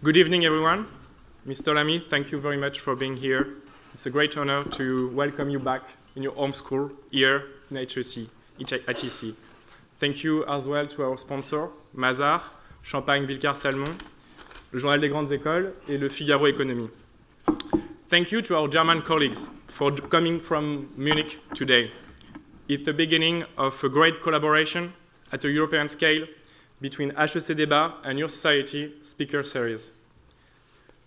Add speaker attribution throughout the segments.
Speaker 1: Good evening, everyone. Mr. Lamy, thank you very much for being here. It's a great honor to welcome you back in your home school here in HEC. Thank you as well to our sponsor, Mazar, Champagne Vilcar Salmon, le Journal des Grandes Écoles et le Figaro Économie. Thank you to our German colleagues for coming from Munich today. It's the beginning of a great collaboration at a European scale between HEC Débats and Your Society speaker series.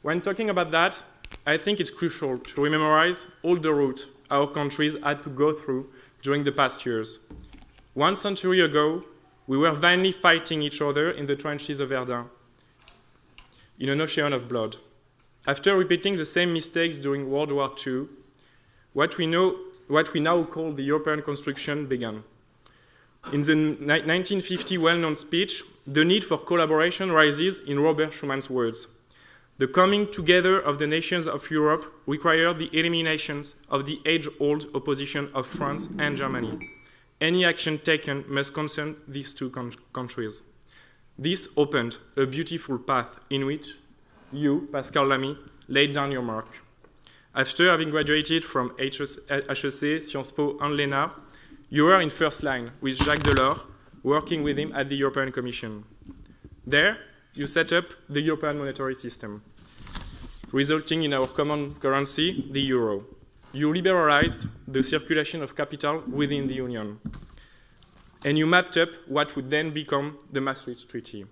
Speaker 1: When talking about that, I think it's crucial to rememorize all the route our countries had to go through during the past years. 1 century ago, we were vainly fighting each other in the trenches of Verdun, in an ocean of blood. After repeating the same mistakes during World War II, what we now call the European construction began. In the 1950 well-known speech, the need for collaboration rises in Robert Schumann's words. The coming together of the nations of Europe required the elimination of the age-old opposition of France and Germany. Any action taken must concern these two countries. This opened a beautiful path in which you, Pascal Lamy, laid down your mark. After having graduated from HEC, Sciences Po, and l'ENA, you were in first line with Jacques Delors, working with him at the European Commission. There, you set up the European monetary system, resulting in our common currency, the euro. You liberalized the circulation of capital within the Union. And you mapped up what would then become the Maastricht Treaty.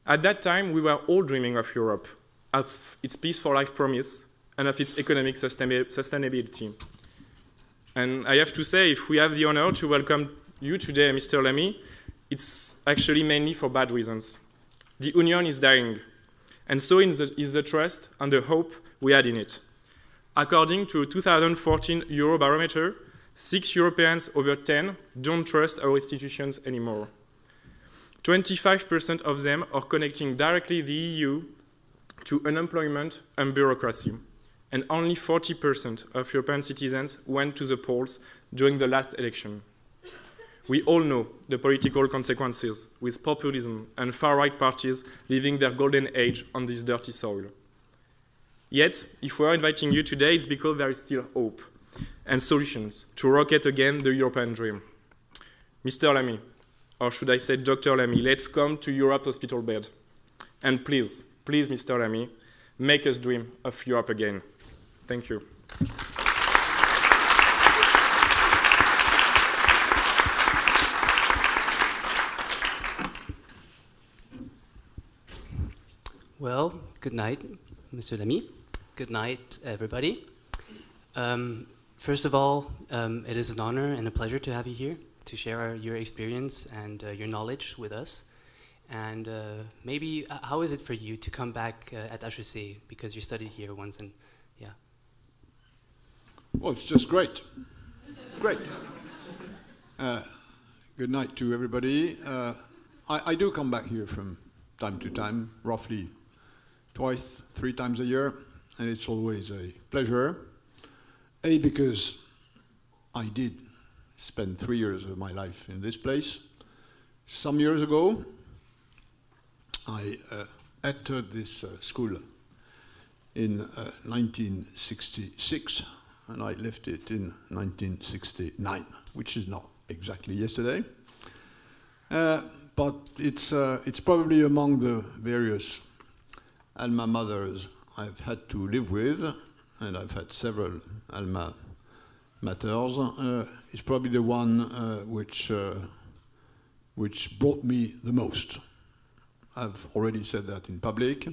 Speaker 1: At that time, we were all dreaming of Europe, of its peace for life promise, and of its economic sustainability. And I have to say, if we have the honor to welcome you today, Mr. Lamy, it's actually mainly for bad reasons. The Union is dying, and so is the trust and the hope we had in it. According to a 2014 Eurobarometer, 6 Europeans over 10 don't trust our institutions anymore. 25% of them are connecting directly the EU to unemployment and bureaucracy, and only 40% of European citizens went to the polls during the last election. We all know the political consequences, with populism and far-right parties living their golden age on this dirty soil. Yet, if we are inviting you today, it's because there is still hope and solutions to rocket again the European dream. Mr. Lamy, or should I say Dr. Lamy, let's come to Europe's hospital bed. And please, Mr. Lamy, make us dream of Europe again. Thank you.
Speaker 2: Well, good night, Mr. Lamy. Good night, everybody. First of all, it is an honor and a pleasure to have you here to share your experience and your knowledge with us. And maybe, how is it for you to come back at HEC, because you studied here once and, yeah.
Speaker 3: Well, it's just great. Great. Good night to everybody. I do come back here from time to time, roughly twice, 3 times a year, and it's always a pleasure. Because I did spend 3 years of my life in this place. Some years ago, I entered this school in 1966, and I left it in 1969, which is not exactly yesterday. But it's probably among the various alma maters I've had to live with, and I've had several alma maters. It's probably the one which brought me the most. I've already said that in public.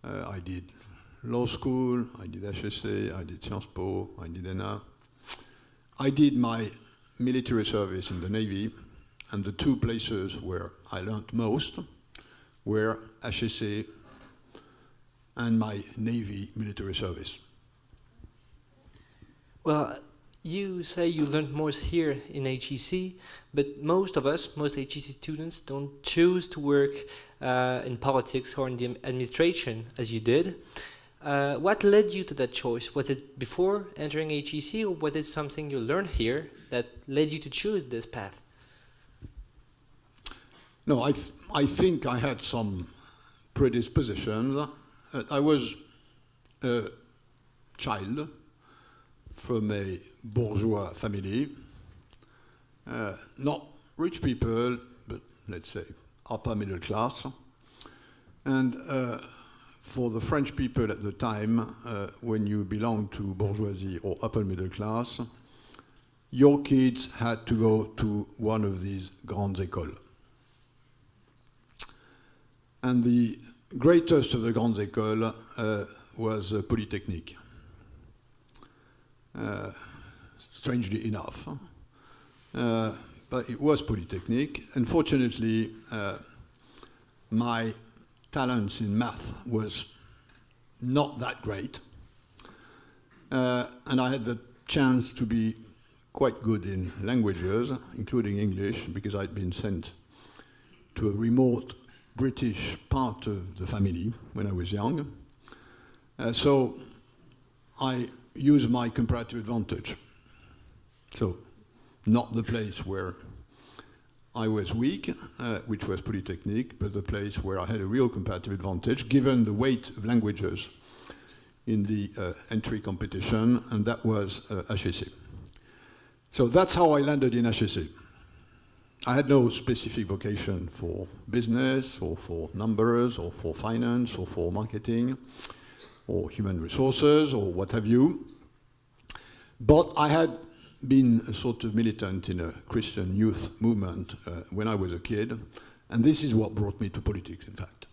Speaker 3: I did law school, I did HEC, I did Sciences Po, I did ENA. I did my military service in the Navy, and the 2 places where I learned most were HEC and my Navy military service.
Speaker 4: Well, you say you learned most here in HEC, but most of us, most HEC students, don't choose to work in politics or in the administration as you did. What led you to that choice? Was it before entering HEC, or was it something you learned here that led you to choose this path?
Speaker 3: No, I think I had some predispositions. I was a child from a bourgeois family, not rich people, but let's say upper middle class. And for the French people at the time, when you belong to bourgeoisie or upper middle class, your kids had to go to one of these grandes écoles. And the greatest of the grandes écoles was Polytechnique. Strangely enough. But it was Polytechnique. Unfortunately, my talents in math was not that great. And I had the chance to be quite good in languages, including English, because I'd been sent to a remote British part of the family when I was young. So I used my comparative advantage. So not the place where I was weak, which was Polytechnique, but the place where I had a real comparative advantage, given the weight of languages in the entry competition, and that was HEC. So that's how I landed in HEC. I had no specific vocation for business, or for numbers, or for finance, or for marketing, or human resources, or what have you. But I had been a sort of militant in a Christian youth movement when I was a kid, and this is what brought me to politics, in fact.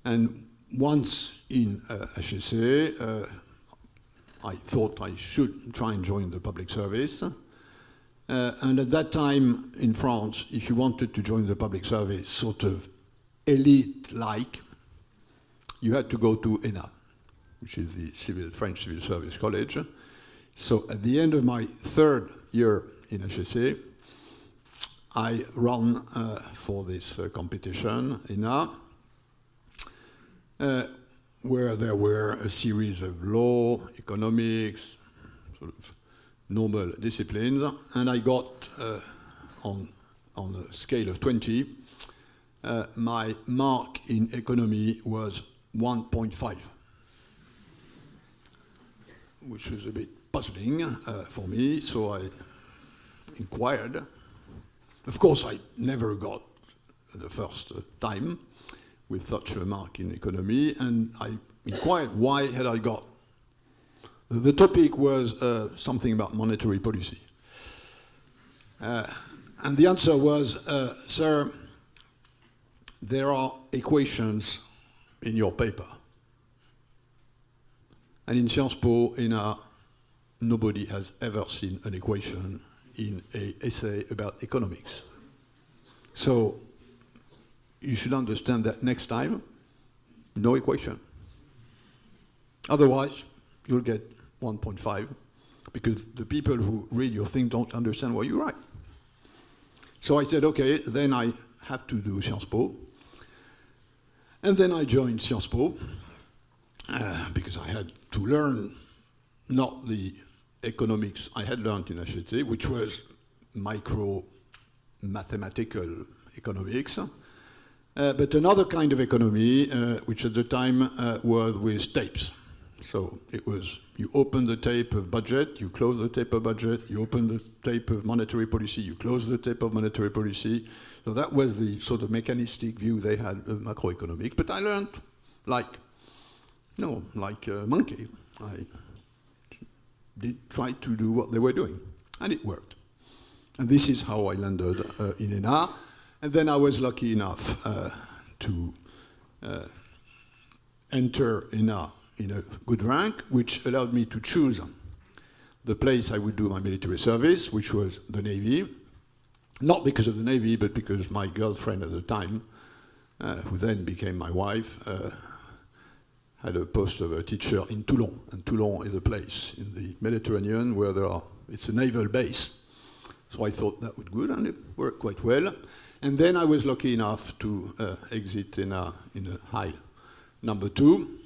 Speaker 3: And once in HEC, I thought I should try and join the public service. And at that time in France, if you wanted to join the public service, sort of elite-like, you had to go to ENA, which is the French Civil Service College. So at the end of my third year in HEC, I ran for this competition, ENA, where there were a series of law, economics, sort of normal disciplines, and I got, on a scale of 20, my mark in economy was 1.5, which was a bit puzzling for me, so I inquired. Of course, I never got the first time with such a mark in economy, and I inquired why had I got. The topic was something about monetary policy. And the answer was, sir, there are equations in your paper. And in Sciences Po, nobody has ever seen an equation in an essay about economics. So you should understand that next time, no equation. Otherwise, you'll get 1.5, because the people who read your thing don't understand what you write. So I said, okay, then I have to do Sciences Po. And then I joined Sciences Po, because I had to learn not the economics I had learned in HEC, which was micro-mathematical economics, but another kind of economy, which at the time was with tapes. So it was, you open the tape of budget, you close the tape of budget, you open the tape of monetary policy, you close the tape of monetary policy. So that was the sort of mechanistic view they had of macroeconomics. But I learned like a monkey. I did try to do what they were doing, and it worked. And this is how I landed in ENA. And then I was lucky enough to enter ENA in a good rank, which allowed me to choose the place I would do my military service, which was the Navy. Not because of the Navy, but because my girlfriend at the time, who then became my wife, had a post of a teacher in Toulon. And Toulon is a place in the Mediterranean where it's a naval base. So I thought that would be good, and it worked quite well. And then I was lucky enough to exit in a high number 2.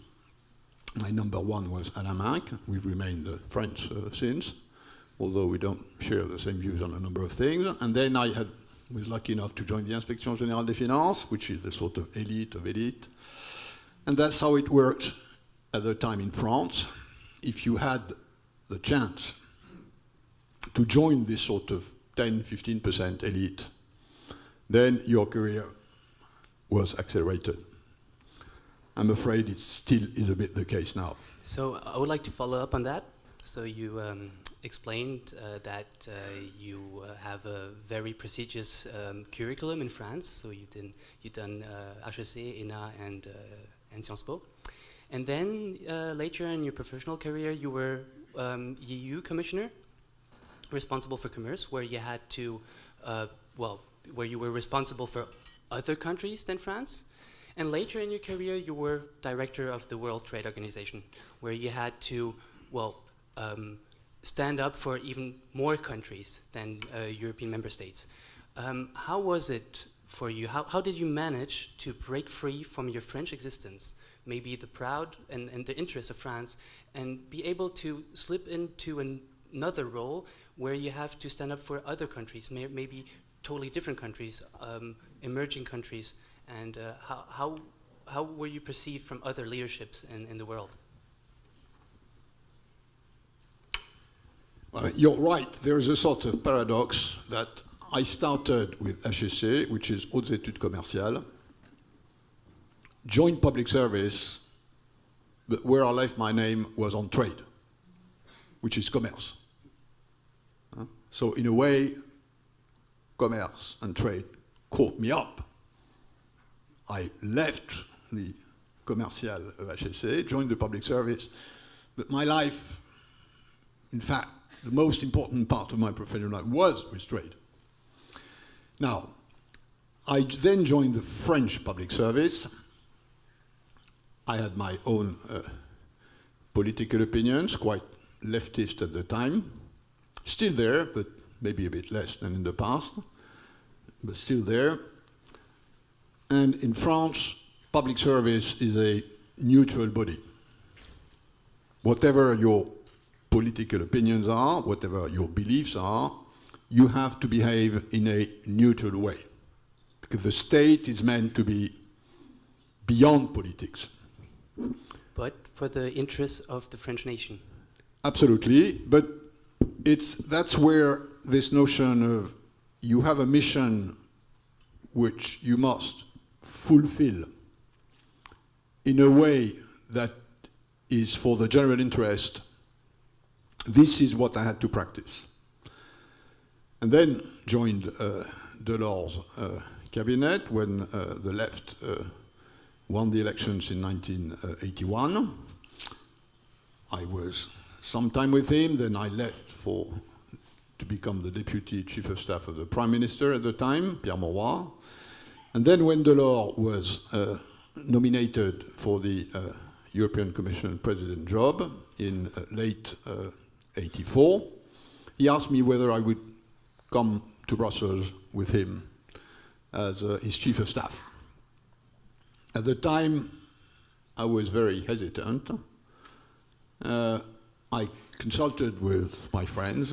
Speaker 3: My number 1 was Alain Minc. We've remained French since, although we don't share the same views on a number of things. And then I had was lucky enough to join the Inspection Générale des Finances, which is the sort of elite of elite. And that's how it worked at the time in France. If you had the chance to join this sort of 10-15% elite, then your career was accelerated. I'm afraid it still is a bit the case now.
Speaker 2: So I would like to follow up on that. So you explained that you have a very prestigious curriculum in France. So you've done HEC, ENA, and Sciences Po. And then later in your professional career, you were EU commissioner, responsible for commerce, where you had to, where you were responsible for other countries than France. And later in your career, you were director of the World Trade Organization, where you had to, stand up for even more countries than European member states. How was it for you? How did you manage to break free from your French existence, maybe the proud and the interests of France, and be able to slip into another role where you have to stand up for other countries, maybe totally different countries, emerging countries, and how were you perceived from other leaderships in the world?
Speaker 3: Well, you're right. There is a sort of paradox that I started with HEC, which is Hautes Études Commerciales, joined public service, but where I left my name was on trade, which is commerce. So in a way, commerce and trade caught me up. I left the commercial of HEC, joined the public service, but my life, in fact, the most important part of my professional life was with trade. Now, I then joined the French public service. I had my own political opinions, quite leftist at the time. Still there, but maybe a bit less than in the past, but still there. And in France, public service is a neutral body. Whatever your political opinions are, whatever your beliefs are, you have to behave in a neutral way. Because the state is meant to be beyond politics.
Speaker 2: But for the interests of the French nation.
Speaker 3: Absolutely, but that's where this notion of you have a mission which you must fulfill in a way that is for the general interest. This is what I had to practice. And then joined Delors' cabinet when the left won the elections in 1981. I was some time with him, then I left to become the deputy chief of staff of the prime minister at the time, Pierre Mauroy. And then when Delors was nominated for the European Commission president job in late 84, he asked me whether I would come to Brussels with him as his chief of staff. At the time, I was very hesitant. I consulted with my friends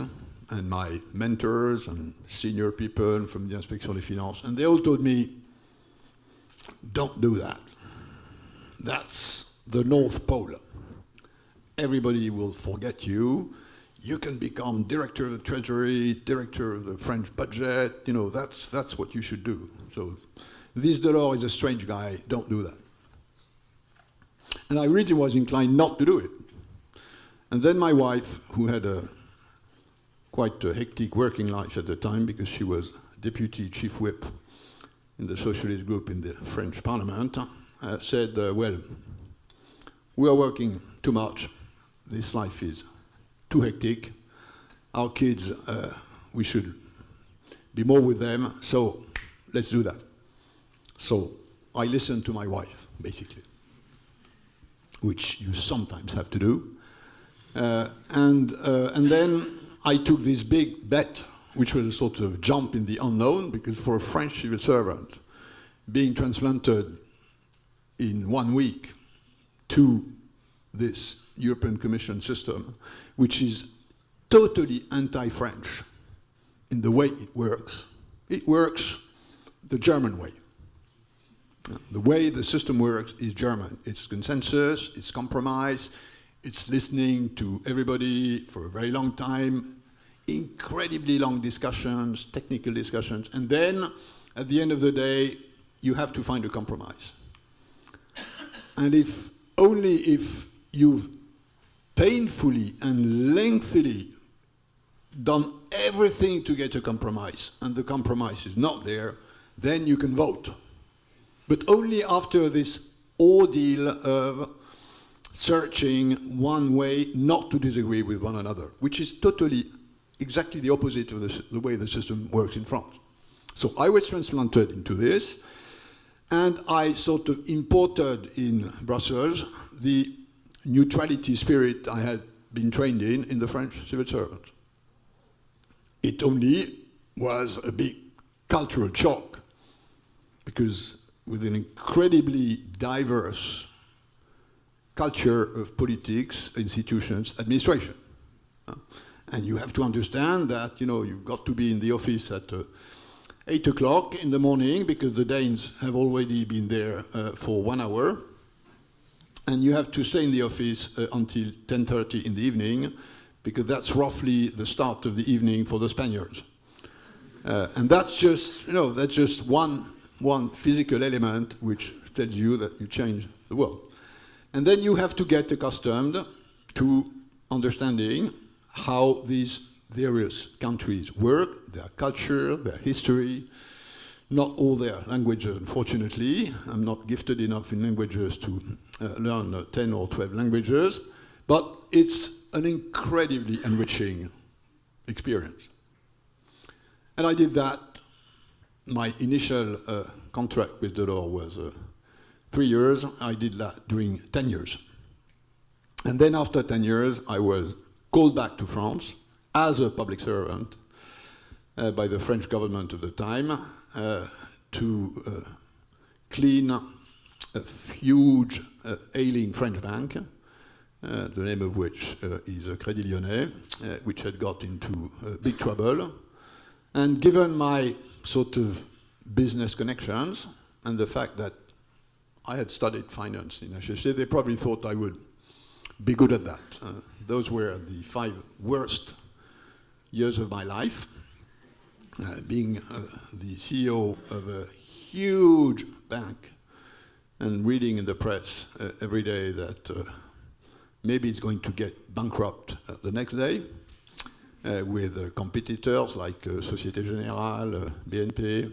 Speaker 3: and my mentors and senior people from the Inspection des Finances, and they all told me, don't do that. That's the North Pole. Everybody will forget you. You can become director of the Treasury, director of the French budget. You know, that's what you should do. So this Delors is a strange guy. Don't do that. And I really was inclined not to do it. And then my wife, who had quite a hectic working life at the time because she was deputy chief whip in the socialist group in the French parliament, said, well, we are working too much. This life is too hectic. Our kids, we should be more with them, so let's do that. So I listened to my wife, basically, which you sometimes have to do. And then I took this big bet, which was a sort of jump in the unknown, because for a French civil servant, being transplanted in 1 week to this European Commission system, which is totally anti-French in the way it works. It works the German way. The way the system works is German. It's consensus, it's compromise, it's listening to everybody for a very long time, incredibly long discussions, technical discussions, and then at the end of the day, you have to find a compromise. And only if you've painfully and lengthily done everything to get a compromise, and the compromise is not there, then you can vote. But only after this ordeal of searching one way not to disagree with one another, which is totally exactly the opposite of the way the system works in France. So I was transplanted into this, and I sort of imported in Brussels the neutrality spirit I had been trained in the French civil servant. It only was a big cultural shock, because with an incredibly diverse culture of politics, institutions, administration. And you have to understand that, you've got to be in the office at 8 o'clock in the morning, because the Danes have already been there for 1 hour. And you have to stay in the office until 10:30 in the evening, because that's roughly the start of the evening for the Spaniards. And that's just, that's just one physical element which tells you that you change the world. And then you have to get accustomed to understanding how these various countries work, their culture, their history, not all their languages, unfortunately. I'm not gifted enough in languages to learn 10 or 12 languages, but it's an incredibly enriching experience. And I did that. My initial contract with Delors was 3 years. I did that during 10 years. And then after 10 years, I was called back to France as a public servant by the French government of the time to clean a huge ailing French bank, the name of which is Crédit Lyonnais, which had got into big trouble. And given my sort of business connections and the fact that I had studied finance in HEC, they probably thought I would be good at that. Those were the 5 worst years of my life. Being the CEO of a huge bank and reading in the press every day that maybe it's going to get bankrupt the next day, with competitors like Société Générale, BNP,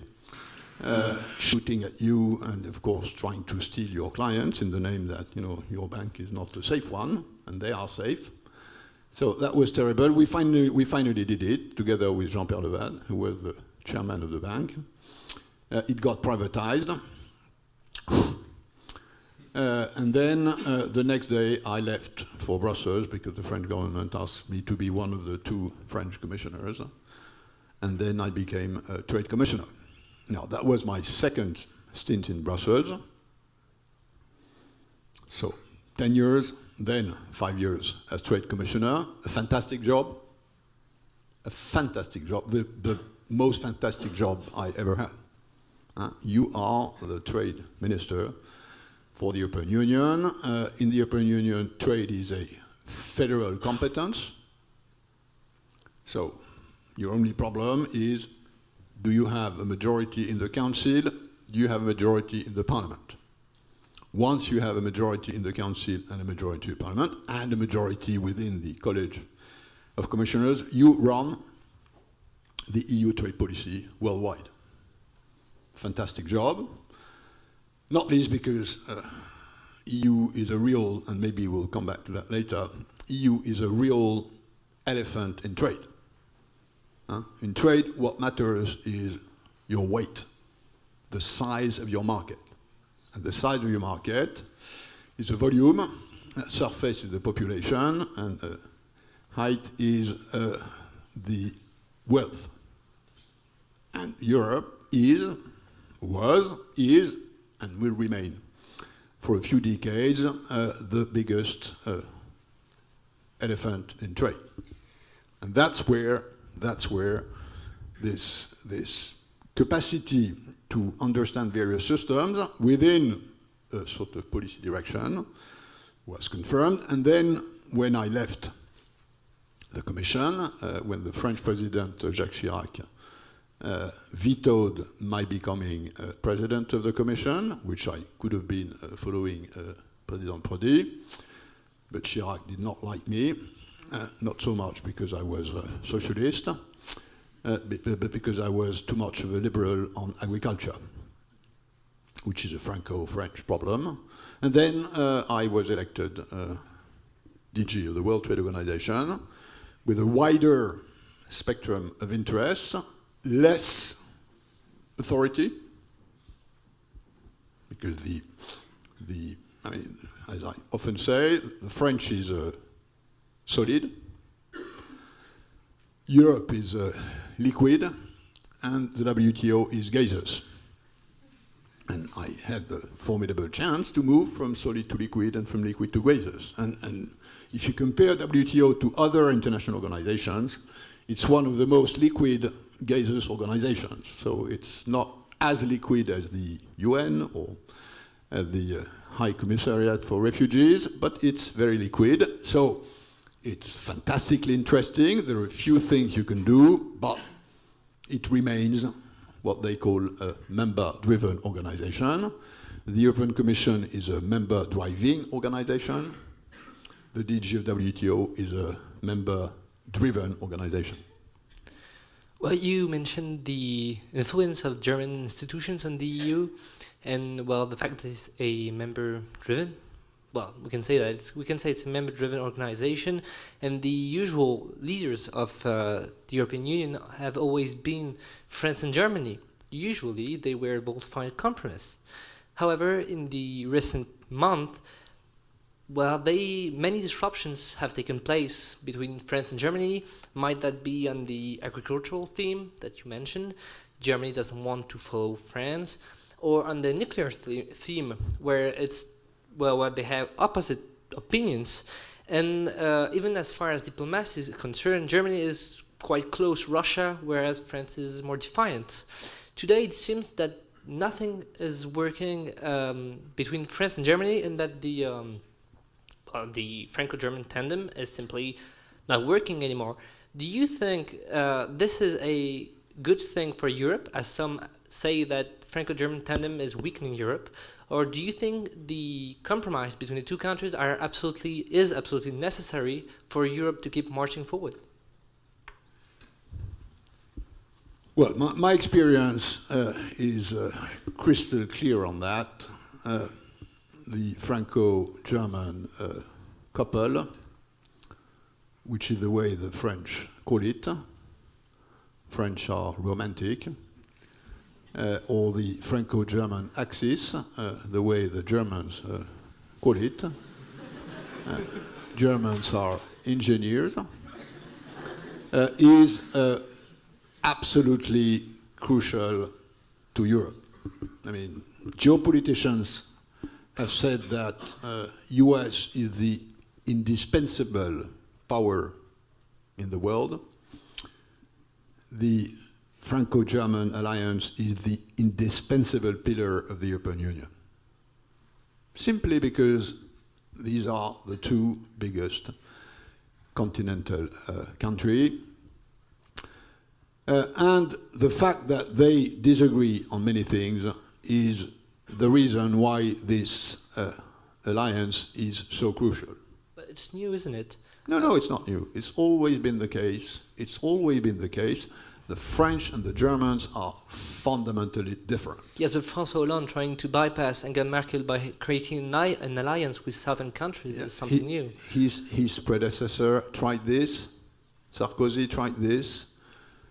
Speaker 3: shooting at you and, of course, trying to steal your clients in the name that, your bank is not a safe one, and they are safe. So that was terrible. We finally did it, together with Jean-Pierre Leval, who was the chairman of the bank. It got privatized. And then the next day I left for Brussels because the French government asked me to be one of the 2 French commissioners. And then I became a trade commissioner. Now, that was my second stint in Brussels. So 10 years, then 5 years as trade commissioner. A fantastic job. A fantastic job. The most fantastic job I ever had. You are the trade minister for the European Union. In the European Union, trade is a federal competence. So your only problem is, do you have a majority in the Council? Do you have a majority in the Parliament? Once you have a majority in the Council and a majority in the Parliament and a majority within the College of Commissioners, you run the EU trade policy worldwide. Fantastic job. Not least because EU is a real, and maybe we'll come back to that later, EU is a real elephant in trade. In trade, what matters is your weight, the size of your market. And the size of your market is the volume, surface is the population, and height is the wealth. And Europe was, and will remain for a few decades the biggest elephant in trade. And that's where this capacity to understand various systems within a sort of policy direction was confirmed. And then when I left the Commission, when the French President Jacques Chirac vetoed my becoming President of the Commission, which I could have been following President Prodi, but Chirac did not like me, not so much because I was a socialist, but because I was too much of a liberal on agriculture, which is a Franco-French problem. And then I was elected DG of the World Trade Organization with a wider spectrum of interests, less authority, because I mean, as I often say, the French is solid, Europe is liquid, and the WTO is gaseous. And I had the formidable chance to move from solid to liquid and from liquid to gaseous. And if you compare WTO to other international organizations, it's one of the most liquid gaseous organizations. So it's not as liquid as the UN or the High Commissariat for Refugees, but it's very liquid. So it's fantastically interesting. There are a few things you can do, but it remains what they call a member-driven organization. The European Commission is a member-driving organization. The DG of WTO is a member-driven organization.
Speaker 4: Well, you mentioned the influence of German institutions on the EU, and well, the fact that it's a member-driven. Well, we can say that we can say it's a member-driven organization, and the usual leaders of the European Union have always been France and Germany. Usually, they were able to find a compromise. However, in the recent month, well, many disruptions have taken place between France and Germany. Might that be on the agricultural theme that you mentioned? Germany doesn't want to follow France, or on the nuclear theme, where it's where they have opposite opinions. And even as far as diplomacy is concerned, Germany is quite close to Russia, whereas France is more defiant. Today, it seems that nothing is working between France and Germany, and that the Franco-German tandem is simply not working anymore. Do you think this is a good thing for Europe, as some say that Franco-German tandem is weakening Europe, or do you think the compromise between the two countries is absolutely necessary for Europe to keep marching forward?
Speaker 3: Well, my experience is crystal clear on that. The Franco-German couple, which is the way the French call it. French are romantic. Or the Franco-German axis, the way the Germans call it. Germans are engineers, is absolutely crucial to Europe. I mean, geopoliticians have said that US is the indispensable power in the world. The Franco-German alliance is the indispensable pillar of the European Union. Simply because these are the two biggest continental countries. And the fact that they disagree on many things is the reason why this alliance is so crucial.
Speaker 4: But it's new, isn't it?
Speaker 3: No, it's not new. It's always been the case. It's always been the case. The French and the Germans are fundamentally different.
Speaker 4: Yes, but François Hollande trying to bypass Angela Merkel by creating an alliance with southern countries is something new.
Speaker 3: His predecessor tried this. Sarkozy tried this.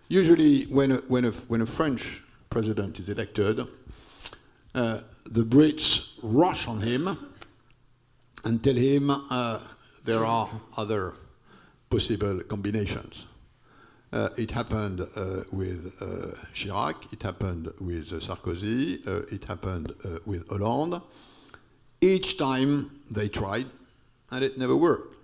Speaker 3: Usually, when a French president is elected, the Brits rush on him and tell him there are other possible combinations. It happened with Chirac, it happened with Sarkozy, it happened with Hollande. Each time they tried, and it never worked.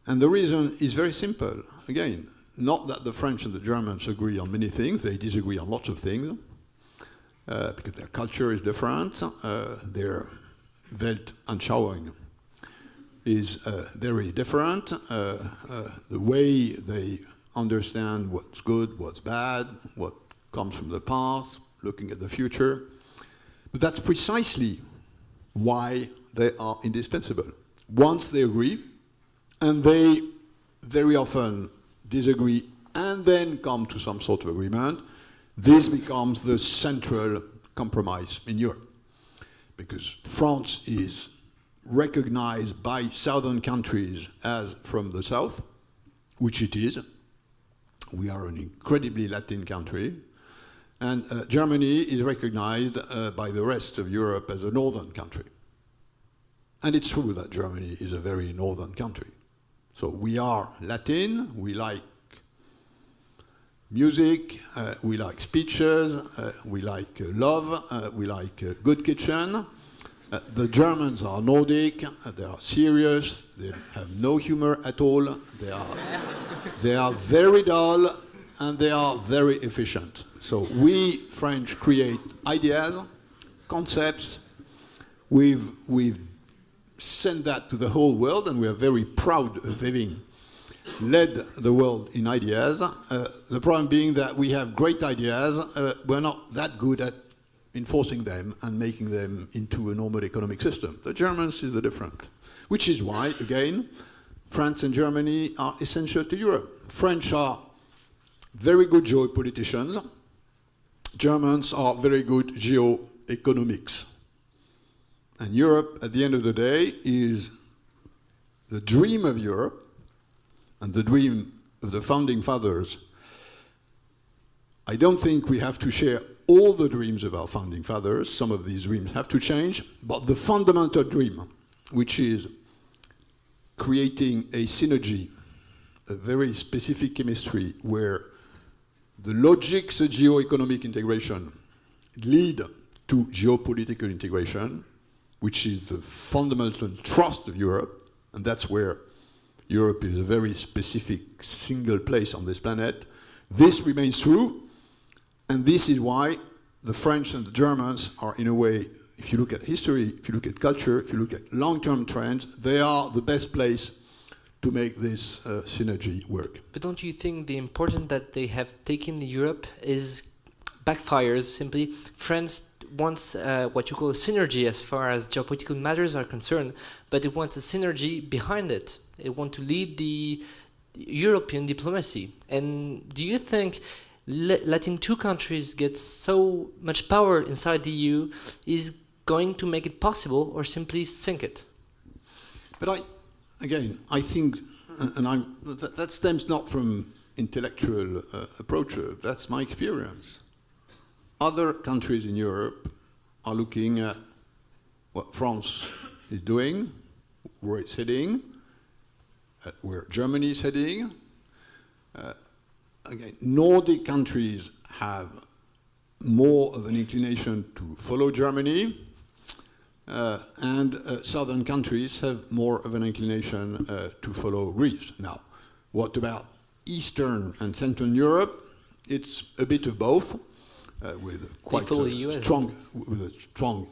Speaker 3: And the reason is very simple. Again, not that the French and the Germans agree on many things, they disagree on lots of things, because their culture is different, their Weltanschauung is very different, the way they understand what's good, what's bad, what comes from the past, looking at the future. But that's precisely why they are indispensable. Once they agree, and they very often disagree and then come to some sort of agreement, this becomes the central compromise in Europe. Because France is recognized by southern countries as from the south, which it is. We are an incredibly Latin country. And Germany is recognized by the rest of Europe as a northern country. And it's true that Germany is a very northern country. So we are Latin, we like music, we like speeches, we like love, we like good kitchen. The Germans are Nordic, they are serious, they have no humor at all, they are very dull, and they are very efficient. So we French create ideas, concepts, we've sent that to the whole world, and we are very proud of having led the world in ideas. The problem being that we have great ideas, we're not that good at enforcing them and making them into a normal economic system. The Germans is the different, which is why, again, France and Germany are essential to Europe. French are very good geopoliticians. Germans are very good geoeconomics. And Europe, at the end of the day, is the dream of Europe and the dream of the founding fathers. I don't think we have to share all the dreams of our founding fathers. Some of these dreams have to change. But the fundamental dream, which is creating a synergy, a very specific chemistry, where the logics of geoeconomic integration lead to geopolitical integration, which is the fundamental trust of Europe, and that's where Europe is a very specific single place on this planet. This remains true, and this is why the French and the Germans are, in a way, if you look at history, if you look at culture, if you look at long-term trends, they are the best place to make this synergy work.
Speaker 4: But don't you think the importance that they have taken in Europe is backfires simply? France wants what you call a synergy as far as geopolitical matters are concerned, but it wants a synergy behind it. It wants to lead the European diplomacy. And do you think letting two countries get so much power inside the EU is going to make it possible, or simply sink it?
Speaker 3: But I think, and that stems not from intellectual approach, that's my experience. Other countries in Europe are looking at what France is doing, where it's heading, where Germany is heading. Again, Nordic countries have more of an inclination to follow Germany, and southern countries have more of an inclination to follow Greece. Now, what about Eastern and Central Europe? It's a bit of both. With quite a strong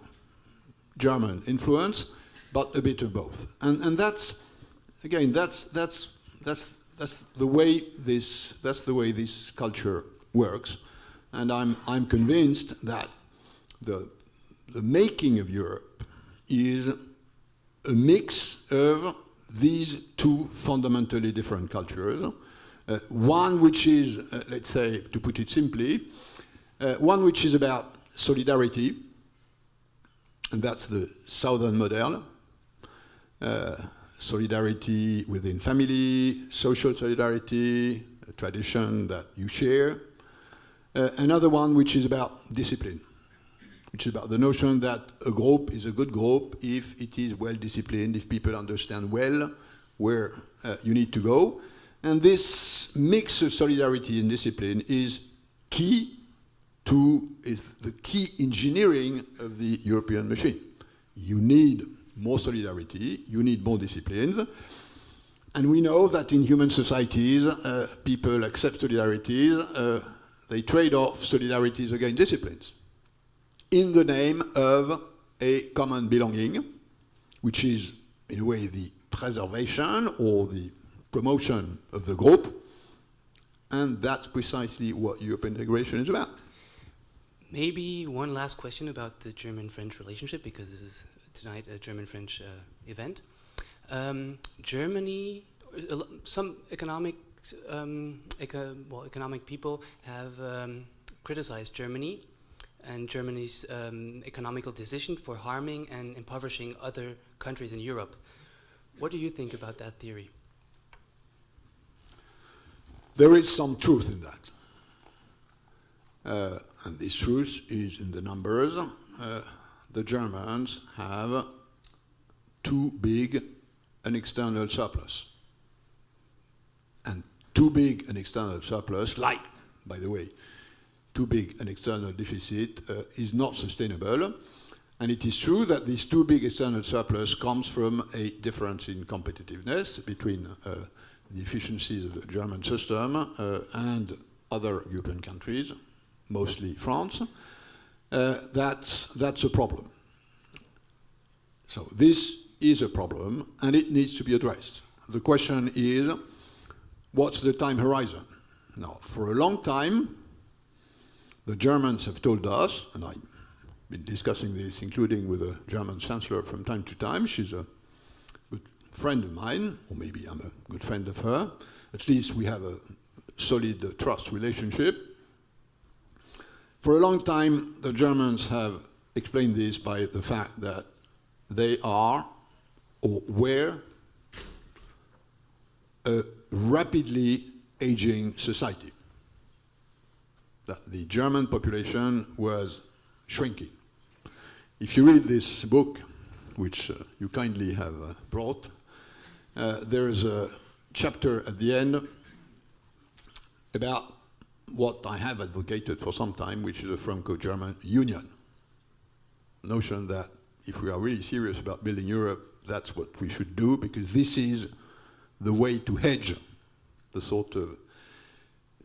Speaker 3: German influence, but a bit of both, and that's again that's the way this culture works, and I'm convinced that the making of Europe is a mix of these two fundamentally different cultures, one which is let's say, to put it simply, one which is about solidarity, and that's the southern model. Solidarity within family, social solidarity, a tradition that you share. Another one which is about discipline, which is about the notion that a group is a good group if it is well disciplined, if people understand well where you need to go. And this mix of solidarity and discipline is the key engineering of the European machine. You need more solidarity, you need more discipline, And we know that in human societies, people accept solidarities, they trade off solidarities against disciplines in the name of a common belonging, which is, in a way, the preservation or the promotion of the group. And that's precisely what European integration is about.
Speaker 2: Maybe one last question about the German-French relationship, because this is tonight a German-French event. Germany, some economic people have criticized Germany and Germany's economical decision for harming and impoverishing other countries in Europe. What do you think about that theory?
Speaker 3: There is some truth in that. And this truth is in the numbers. The Germans have too big an external surplus. And too big an external surplus, like, by the way, too big an external deficit is not sustainable. And it is true that this too big external surplus comes from a difference in competitiveness between the efficiencies of the German system and other European countries, mostly France. That's a problem. So this is a problem, and it needs to be addressed. The question is, what's the time horizon? Now, for a long time, the Germans have told us, and I've been discussing this, including with the German Chancellor from time to time. She's a good friend of mine, or maybe I'm a good friend of her. At least we have a solid trust relationship. For a long time, the Germans have explained this by the fact that they are, or were, a rapidly aging society. That the German population was shrinking. If you read this book, which you kindly have brought, there is a chapter at the end about what I have advocated for some time, which is a Franco-German union. Notion that if we are really serious about building Europe, that's what we should do, because this is the way to hedge the sort of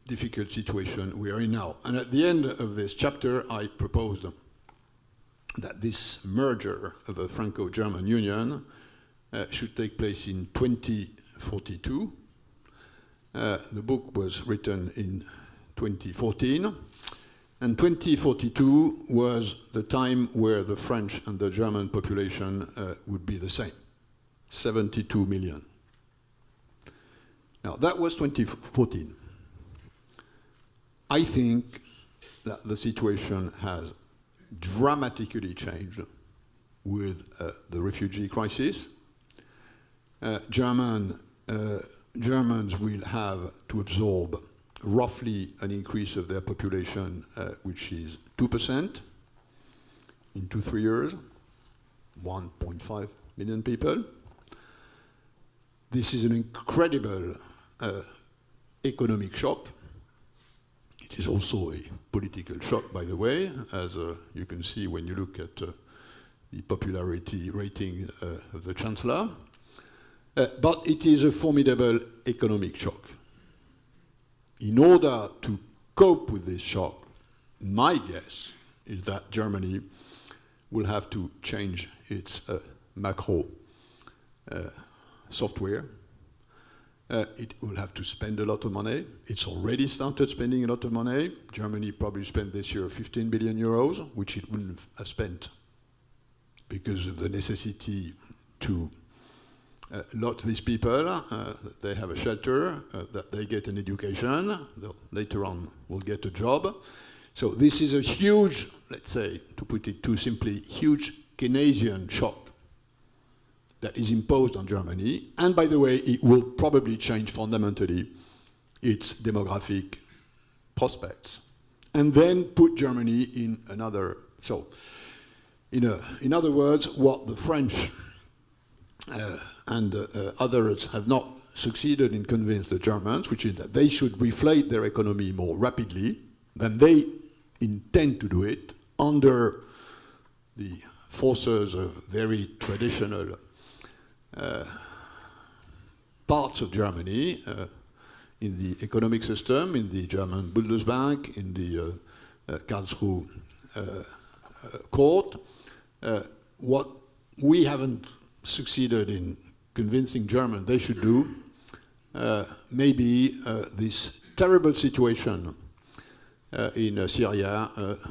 Speaker 3: difficult situation we are in now. And at the end of this chapter, I proposed that this merger of a Franco-German union should take place in 2042. The book was written in 2014, and 2042 was the time where the French and the German population would be the same, 72 million. Now, that was 2014. I think that the situation has dramatically changed with the refugee crisis. Germans will have to absorb roughly an increase of their population, which is 2% in 2-3 years, 1.5 million people. This is an incredible economic shock. It is also a political shock, by the way, as you can see when you look at the popularity rating of the Chancellor. But it is a formidable economic shock. In order to cope with this shock, my guess is that Germany will have to change its macro software. It will have to spend a lot of money. It's already started spending a lot of money. Germany probably spent this year 15 billion euros, which it wouldn't have spent because of the necessity to lot these people, they have a shelter, that they get an education, later on will get a job. So this is a huge, let's say, to put it too simply, huge Keynesian shock that is imposed on Germany. And by the way, it will probably change fundamentally its demographic prospects. And then put Germany in another, so in other words, what the French and others have not succeeded in convincing the Germans, which is that they should reflate their economy more rapidly than they intend to do it under the forces of very traditional parts of Germany, in the economic system, in the German Bundesbank, in the Karlsruhe court. What we haven't succeeded in convincing Germans they should do, maybe this terrible situation in Syria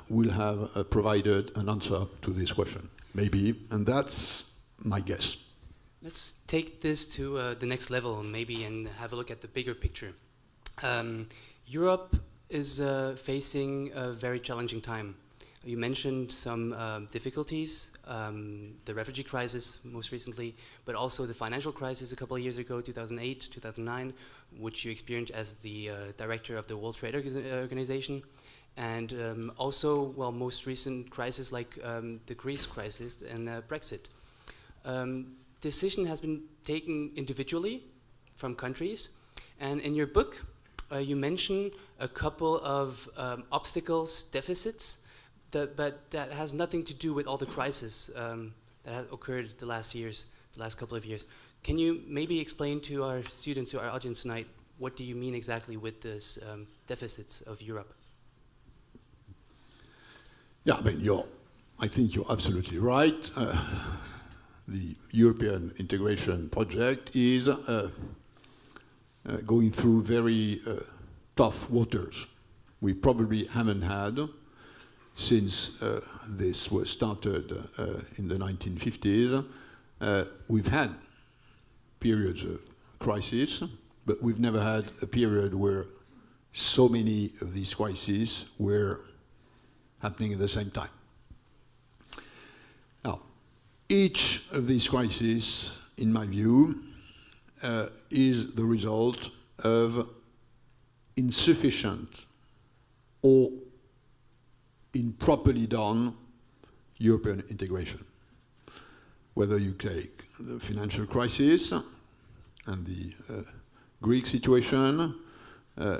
Speaker 3: will have provided an answer to this question. Maybe, and that's my guess.
Speaker 2: Let's take this to the next level, maybe, and have a look at the bigger picture. Europe is facing a very challenging time. You mentioned some difficulties, the refugee crisis most recently, but also the financial crisis a couple of years ago, 2008, 2009, which you experienced as the director of the World Trade Organization. And also, well, most recent crises like the Greece crisis and Brexit. Decision has been taken individually from countries. And in your book, you mention a couple of obstacles, deficits, but that has nothing to do with all the crises that have occurred the last couple of years. Can you maybe explain to our students, to our audience tonight, what do you mean exactly with this deficits of Europe?
Speaker 3: Yeah, I mean, I think you're absolutely right. The European integration project is going through very tough waters. We probably haven't had, since this was started in the 1950s, we've had periods of crisis, but we've never had a period where so many of these crises were happening at the same time. Now, each of these crises, in my view, is the result of insufficient or improperly done European integration. Whether you take the financial crisis and the Greek situation,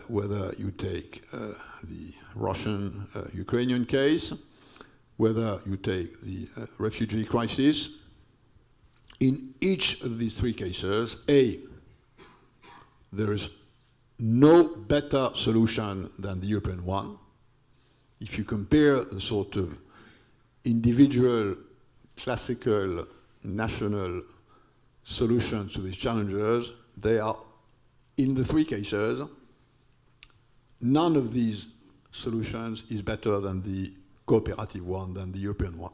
Speaker 3: whether you take the Russian-Ukrainian case, whether you take the refugee crisis, in each of these three cases, there is no better solution than the European one. If you compare the sort of individual, classical, national solutions to these challenges, they are, in the three cases, none of these solutions is better than the cooperative one, than the European one.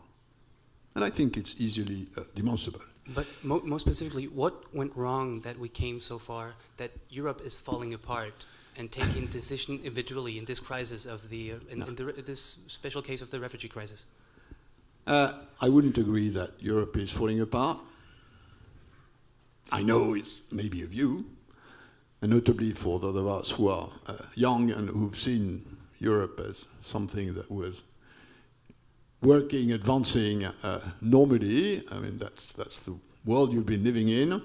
Speaker 3: And I think it's easily demonstrable.
Speaker 2: But most specifically, what went wrong that we came so far, that Europe is falling apart and taking decision individually in this crisis of this special case of the refugee crisis?
Speaker 3: I wouldn't agree that Europe is falling apart. I know it's maybe a view, and notably for those of us who are young and who've seen Europe as something that was working, advancing normally. I mean, that's the world you've been living in.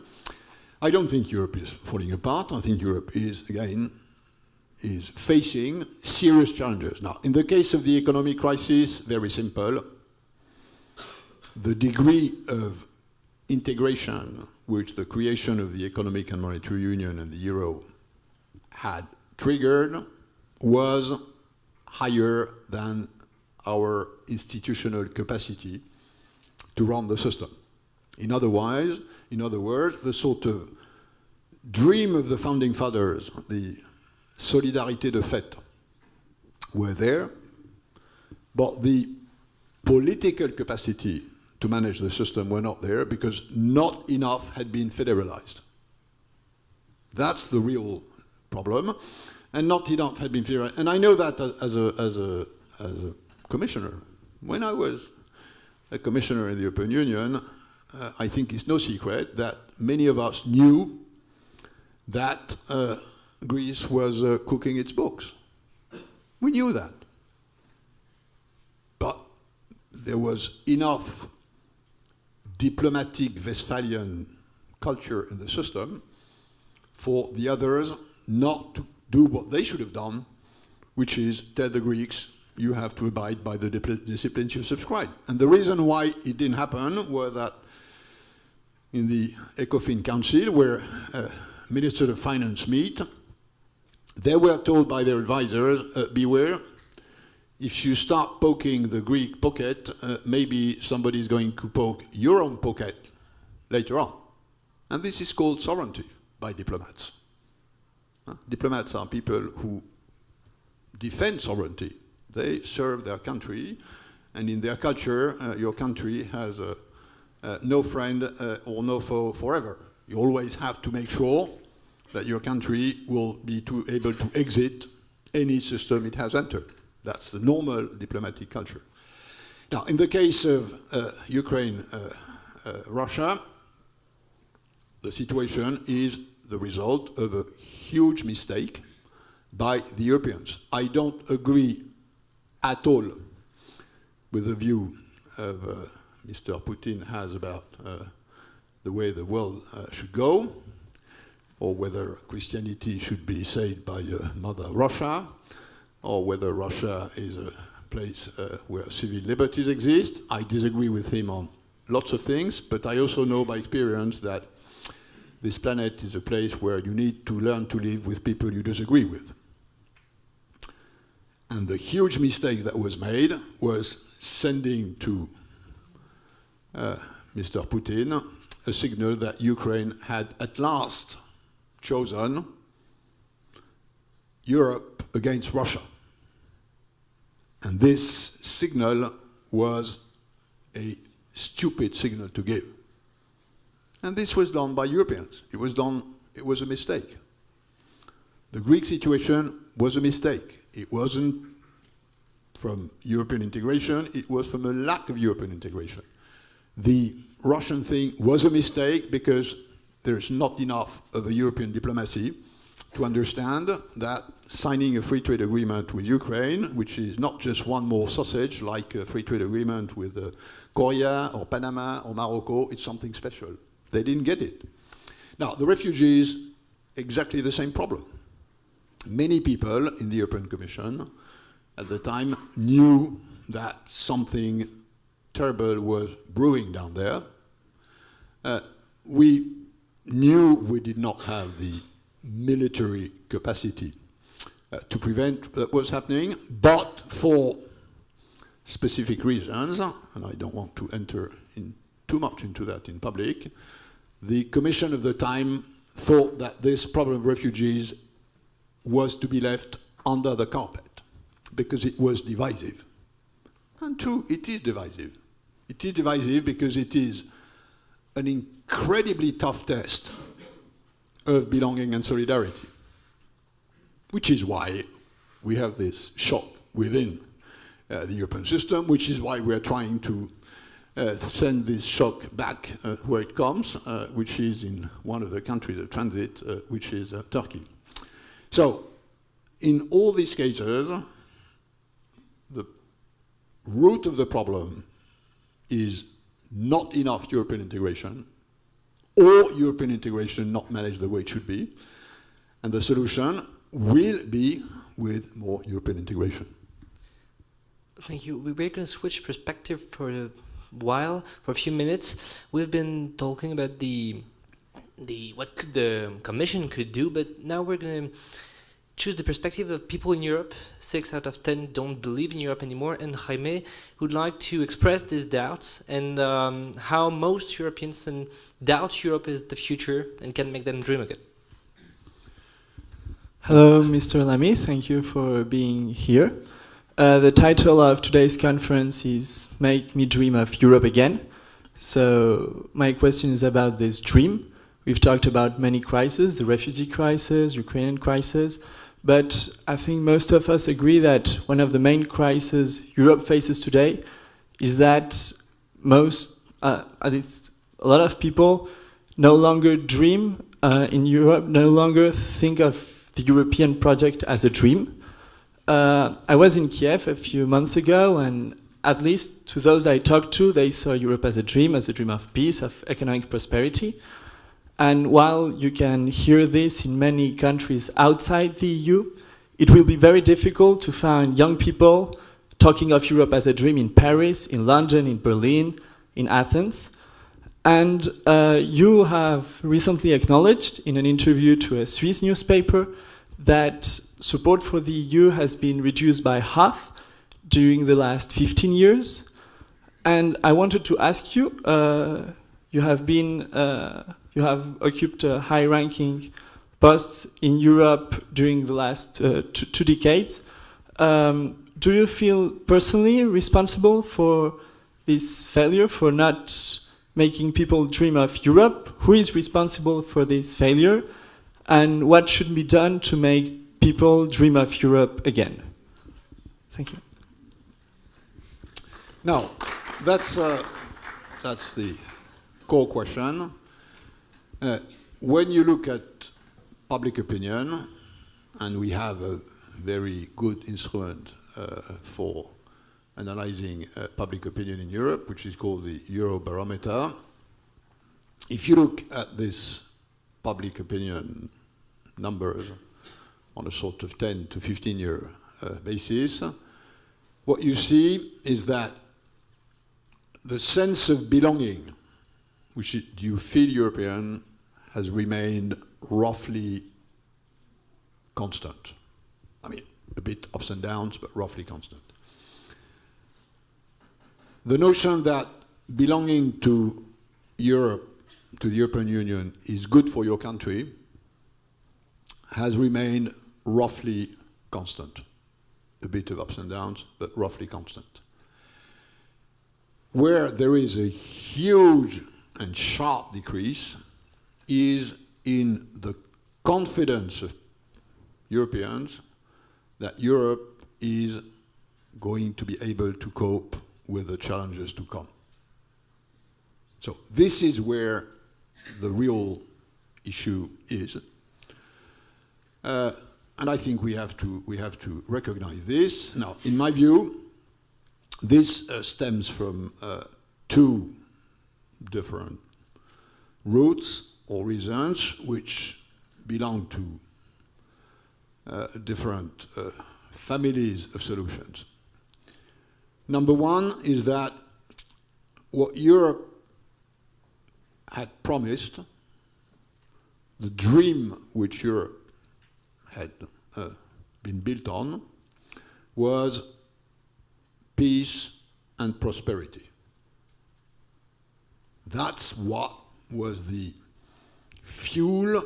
Speaker 3: I don't think Europe is falling apart. I think Europe is, again, is facing serious challenges. Now, in the case of the economic crisis, very simple. The degree of integration which the creation of the Economic and Monetary Union and the Euro had triggered was higher than our institutional capacity to run the system. In other words, the sort of dream of the founding fathers, the solidarité de fait, were there, but the political capacity to manage the system were not there because not enough had been federalized. That's the real problem, and not enough had been federalized. And I know that as a commissioner. When I was a commissioner in the European Union, I think it's no secret that many of us knew that Greece was cooking its books. We knew that. But there was enough diplomatic Westphalian culture in the system for the others not to do what they should have done, which is tell the Greeks, you have to abide by the disciplines you subscribe. And the reason why it didn't happen was that in the ECOFIN Council, where Ministers of Finance meet, they were told by their advisors, beware, if you start poking the Greek pocket, maybe somebody's going to poke your own pocket later on. And this is called sovereignty by diplomats. Diplomats are people who defend sovereignty. They serve their country, and in their culture, your country has no friend or no foe forever. You always have to make sure that your country will be able to exit any system it has entered. That's the normal diplomatic culture. Now, in the case of Ukraine, Russia, the situation is the result of a huge mistake by the Europeans. I don't agree at all with the view of Mr. Putin has about the way the world should go, or whether Christianity should be saved by Mother Russia, or whether Russia is a place where civil liberties exist. I disagree with him on lots of things, but I also know by experience that this planet is a place where you need to learn to live with people you disagree with. And the huge mistake that was made was sending to Mr. Putin a signal that Ukraine had at last chosen Europe against Russia. And this signal was a stupid signal to give. And this was done by Europeans. It was a mistake. The Greek situation was a mistake. It wasn't from European integration, it was from a lack of European integration. The Russian thing was a mistake because there's not enough of a European diplomacy to understand that signing a free trade agreement with Ukraine, which is not just one more sausage like a free trade agreement with Korea or Panama or Morocco, it's something special. They didn't get it. Now, the refugees, exactly the same problem. Many people in the European Commission at the time knew that something terrible was brewing down there. We knew we did not have the military capacity to prevent what was happening, but for specific reasons, and I don't want to enter too much into that in public, the Commission of the time thought that this problem of refugees was to be left under the carpet because it was divisive. And true, it is divisive. It is divisive because it is an incredibly tough test of belonging and solidarity, which is why we have this shock within the European system, which is why we're trying to send this shock back where it comes, which is in one of the countries of transit, which is Turkey. So, in all these cases, the root of the problem is not enough European integration, or European integration not managed the way it should be, and the solution will be with more European integration.
Speaker 4: Thank you. We're going to switch perspective for a while, for a few minutes. We've been talking about what the Commission could do, but now we're going to choose the perspective of people in Europe. 6 out of 10 don't believe in Europe anymore, and Jaime would like to express these doubts and how most Europeans doubt Europe is the future and can make them dream again.
Speaker 5: Hello, Mr. Lamy. Thank you for being here. The title of today's conference is Make Me Dream of Europe Again. So my question is about this dream. We've talked about many crises, the refugee crisis, Ukrainian crisis, but I think most of us agree that one of the main crises Europe faces today is that at least a lot of people no longer dream in Europe, no longer think of the European project as a dream. I was in Kiev a few months ago, and at least to those I talked to, they saw Europe as a dream of peace, of economic prosperity. And while you can hear this in many countries outside the EU, it will be very difficult to find young people talking of Europe as a dream in Paris, in London, in Berlin, in Athens. And you have recently acknowledged in an interview to a Swiss newspaper that support for the EU has been reduced by half during the last 15 years. And I wanted to ask you, you have occupied high-ranking posts in Europe during the last two decades. Do you feel personally responsible for this failure, for not making people dream of Europe? Who is responsible for this failure? And what should be done to make people dream of Europe again? Thank you.
Speaker 3: Now, that's the core question. When you look at public opinion, and we have a very good instrument for analyzing public opinion in Europe, which is called the Eurobarometer. If you look at this public opinion numbers on a sort of 10 to 15 year basis, what you see is that the sense of belonging, which you feel European, has remained roughly constant. I mean, a bit ups and downs, but roughly constant. The notion that belonging to Europe, to the European Union, is good for your country has remained roughly constant. A bit of ups and downs, but roughly constant. Where there is a huge and sharp decrease is in the confidence of Europeans that Europe is going to be able to cope with the challenges to come. So this is where the real issue is. And I think we have to recognize this. Now, in my view, this stems from two different roots or reasons which belong to different families of solutions. Number one is that what Europe had promised, the dream which Europe had been built on, was peace and prosperity. That's what was the fuel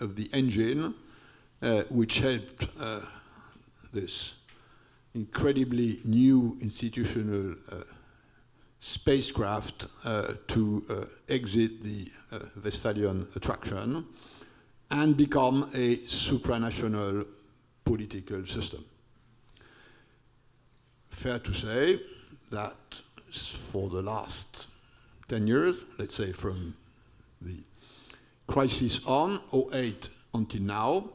Speaker 3: of the engine which helped this incredibly new institutional spacecraft to exit the Westphalian attraction and become a supranational political system. Fair to say that for the last 10 years, let's say from the crisis on, 2008 until now,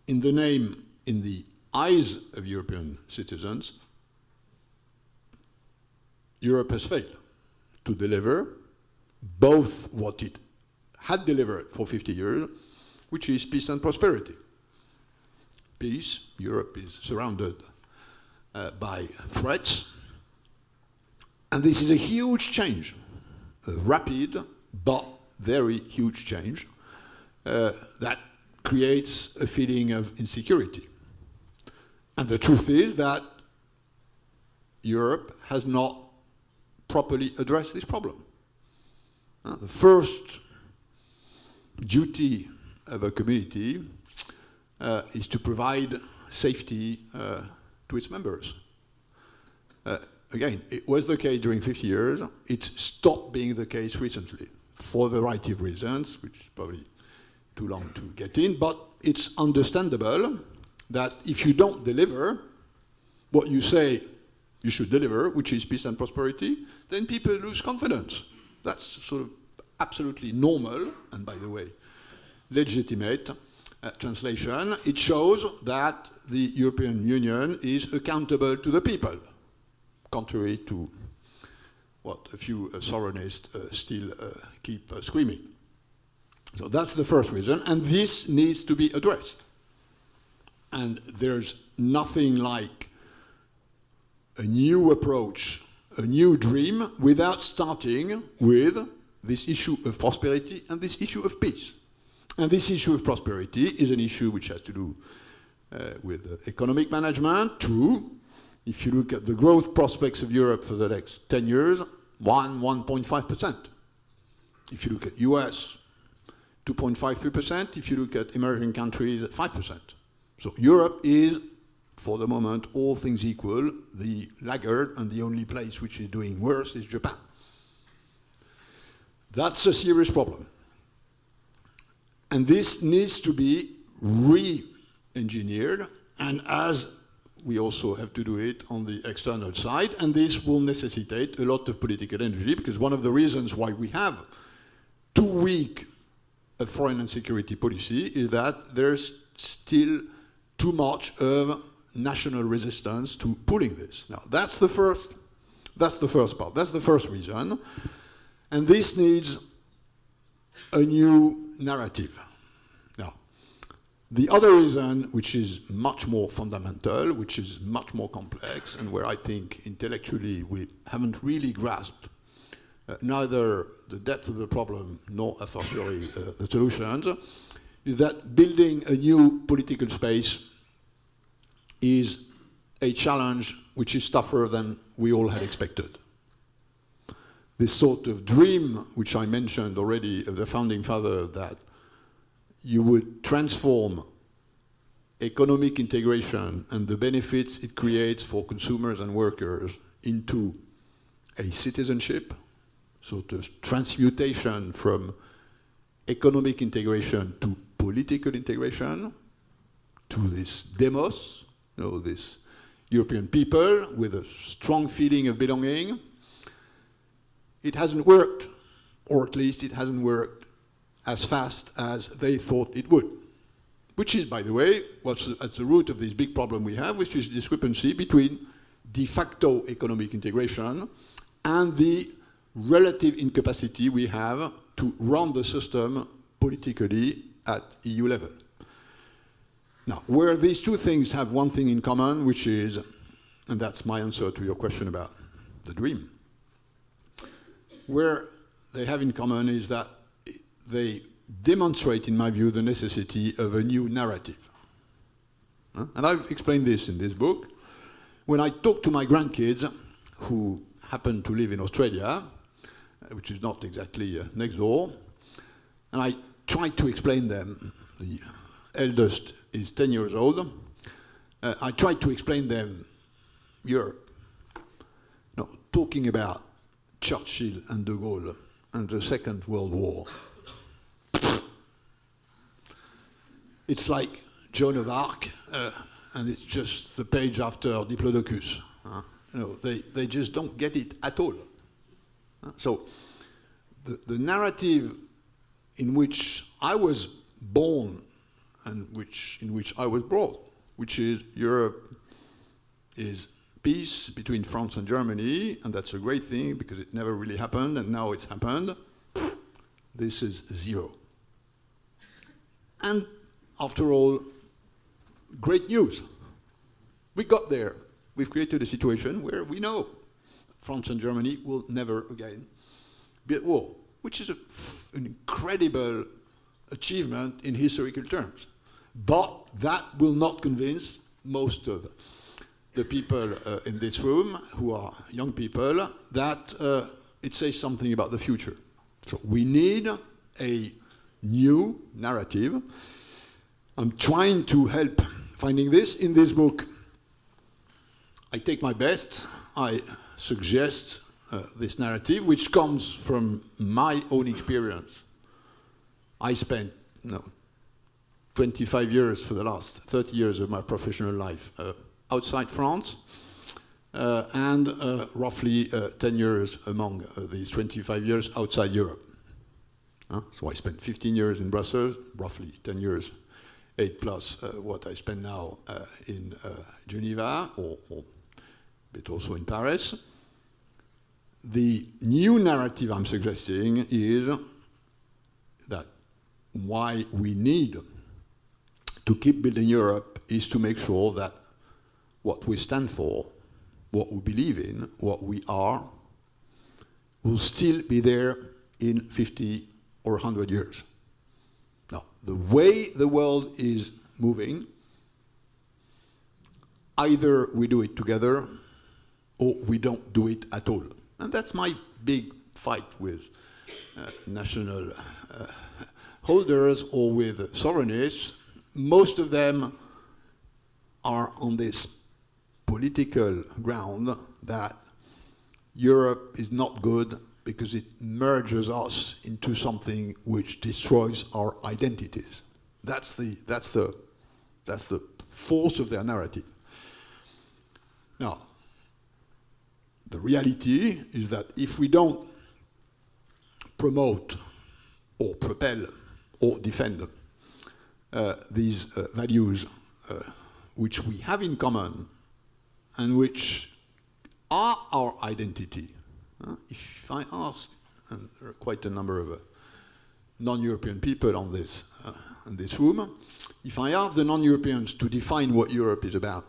Speaker 3: in the eyes of European citizens, Europe has failed to deliver both what it had delivered for 50 years, which is peace and prosperity. Peace, Europe is surrounded by threats, and this is a huge change, a rapid but very huge change that creates a feeling of insecurity. And the truth is that Europe has not properly addressed this problem. The first duty of a community is to provide safety to its members. Again, it was the case during 50 years. It's stopped being the case recently for a variety of reasons, which is probably too long to get in, but it's understandable that if you don't deliver what you say you should deliver, which is peace and prosperity, then people lose confidence. That's sort of absolutely normal, and by the way, legitimate translation. It shows that the European Union is accountable to the people, contrary to what a few sovereignists still keep screaming. So that's the first reason, and this needs to be addressed. And there's nothing like a new approach a new dream without starting with this issue of prosperity and this issue of peace. And this issue of prosperity is an issue which has to do with economic management. True, if you look at the growth prospects of Europe for the next 10 years, 1.5%. If you look at US, 2.53%. If you look at emerging countries, 5%. So Europe is, for the moment, all things equal, the laggard, and the only place which is doing worse is Japan. That's a serious problem. And this needs to be re-engineered, and as we also have to do it on the external side, and this will necessitate a lot of political energy, because one of the reasons why we have too weak a foreign and security policy is that there's still too much of national resistance to pulling this. Now, that's the first part. That's the first reason. And this needs a new narrative. Now, the other reason, which is much more fundamental, which is much more complex, and where I think intellectually we haven't really grasped neither the depth of the problem nor a fortiori the solutions, is that building a new political space is a challenge which is tougher than we all had expected. This sort of dream, which I mentioned already of the founding father, that you would transform economic integration and the benefits it creates for consumers and workers into a citizenship, sort of transmutation from economic integration to political integration, to this demos, this European people with a strong feeling of belonging. It hasn't worked, or at least it hasn't worked as fast as they thought it would. Which is, by the way, what's at the root of this big problem we have, which is discrepancy between de facto economic integration and the relative incapacity we have to run the system politically at EU level. Now, where these two things have one thing in common, which is, and that's my answer to your question about the dream, where they have in common is that they demonstrate, in my view, the necessity of a new narrative. And I've explained this in this book. When I talk to my grandkids, who happen to live in Australia, which is not exactly next door, and I try to explain them, the eldest is 10 years old, I try to explain them Europe, talking about Churchill and de Gaulle and the Second World War. It's like Joan of Arc, and it's just the page after Diplodocus. They just don't get it at all. So the narrative in which I was born and in which I was brought, which is Europe is peace between France and Germany, and that's a great thing because it never really happened, and now it's happened. This is zero. And after all, great news. We got there. We've created a situation where we know France and Germany will never again be at war, which is an incredible achievement in historical terms. But that will not convince most of the people in this room, who are young people, that it says something about the future. So we need a new narrative. I'm trying to help finding this in this book. I take my best. I suggest this narrative, which comes from my own experience. I spent 25 years for the last 30 years of my professional life outside France, and roughly 10 years among these 25 years outside Europe. So I spent 15 years in Brussels, roughly 10 years, 8 plus what I spend now in Geneva, or a bit also in Paris. The new narrative I'm suggesting is that why we need to keep building Europe is to make sure that what we stand for what we believe in, what we are, will still be there in 50 or 100 years. Now, the way the world is moving, either we do it together or we don't do it at all. And that's my big fight with national holders or with sovereignists. Most of them are on this political ground that Europe is not good because it merges us into something which destroys our identities. That's the force of their narrative. Now, the reality is that if we don't promote or propel or defend these values which we have in common and which are our identity. If I ask, and there are quite a number of non-European people on this in this room, if I ask the non-Europeans to define what Europe is about,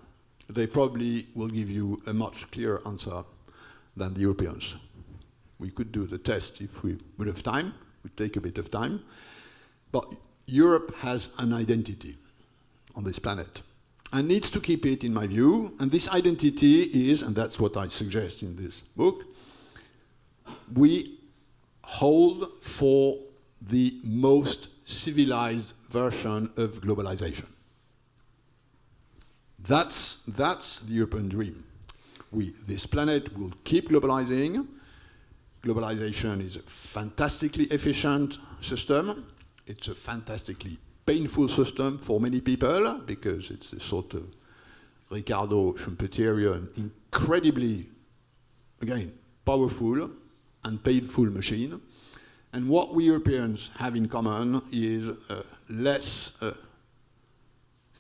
Speaker 3: they probably will give you a much clearer answer than the Europeans. We could do the test if we would have time. It would take a bit of time. But Europe has an identity on this planet and needs to keep it, in my view. And this identity is, and that's what I suggest in this book, we hold for the most civilized version of globalization. That's the European dream. This planet will keep globalizing. Globalization is a fantastically efficient system. It's a fantastically painful system for many people because it's a sort of Ricardo Schumpeterian, incredibly, again, powerful and painful machine. And what we Europeans have in common is less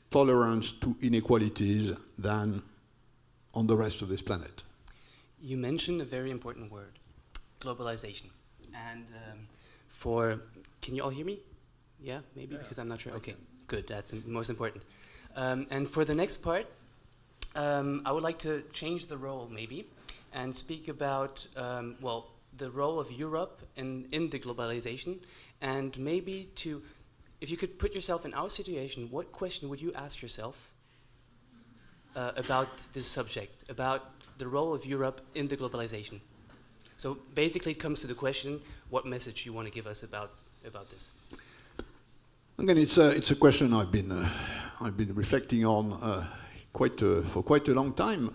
Speaker 3: tolerance to inequalities than on the rest of this planet.
Speaker 2: You mentioned a very important word, globalization. And can you all hear me? Yeah, maybe, because I'm not sure. Okay, good, that's most important. And for the next part, I would like to change the role, maybe, and speak about, the role of Europe in the globalization, and maybe if you could put yourself in our situation, what question would you ask yourself about this subject, about the role of Europe in the globalization? So basically it comes to the question, what message you want to give us about this?
Speaker 3: Again, it's a question I've been reflecting on for quite a long time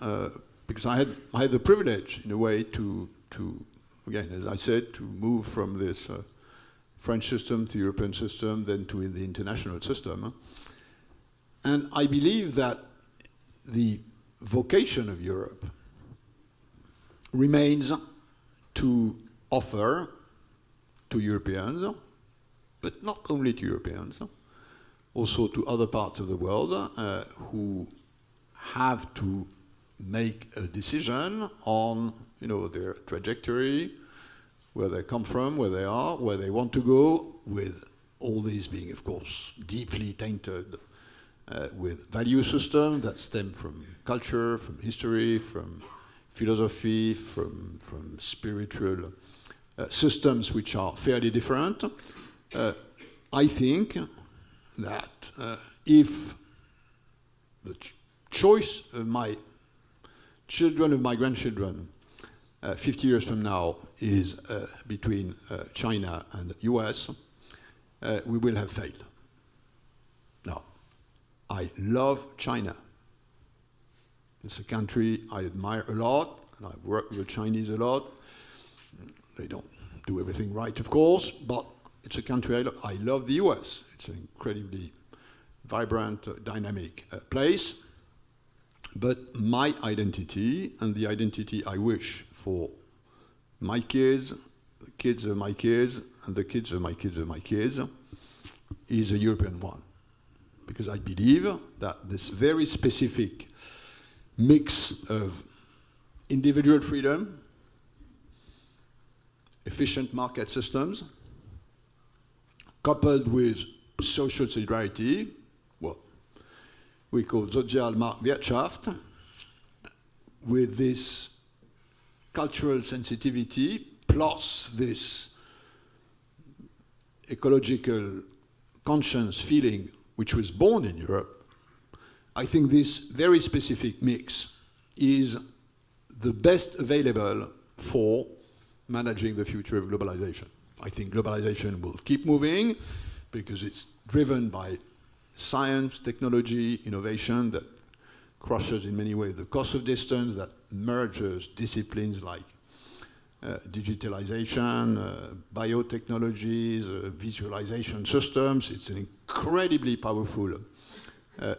Speaker 3: because I had the privilege, in a way, to again, as I said, to move from this French system to European system, then to the international system. And I believe that the vocation of Europe remains to offer to Europeans, but not only to Europeans, also to other parts of the world who have to make a decision on their trajectory, where they come from, where they are, where they want to go, with all these being, of course, deeply tainted with value systems that stem from culture, from history, from philosophy, from spiritual systems which are fairly different. I think that if the choice of my children, of my grandchildren, 50 years from now is between China and the US, we will have failed. Now, I love China. It's a country I admire a lot, and I've worked with the Chinese a lot. They don't do everything right, of course, but it's a country I love the US. It's an incredibly vibrant, dynamic place. But my identity, and the identity I wish for my kids, the kids of my kids, and the kids of my kids of my kids, is a European one. Because I believe that this very specific mix of individual freedom, efficient market systems, coupled with social solidarity, what we call Sozialmarktwirtschaft, with this cultural sensitivity plus this ecological conscience feeling which was born in Europe, I think this very specific mix is the best available for managing the future of globalization. I think globalization will keep moving because it's driven by science, technology, innovation that crushes in many ways the cost of distance, that merges disciplines like digitalization, biotechnologies, visualization systems. It's an incredibly powerful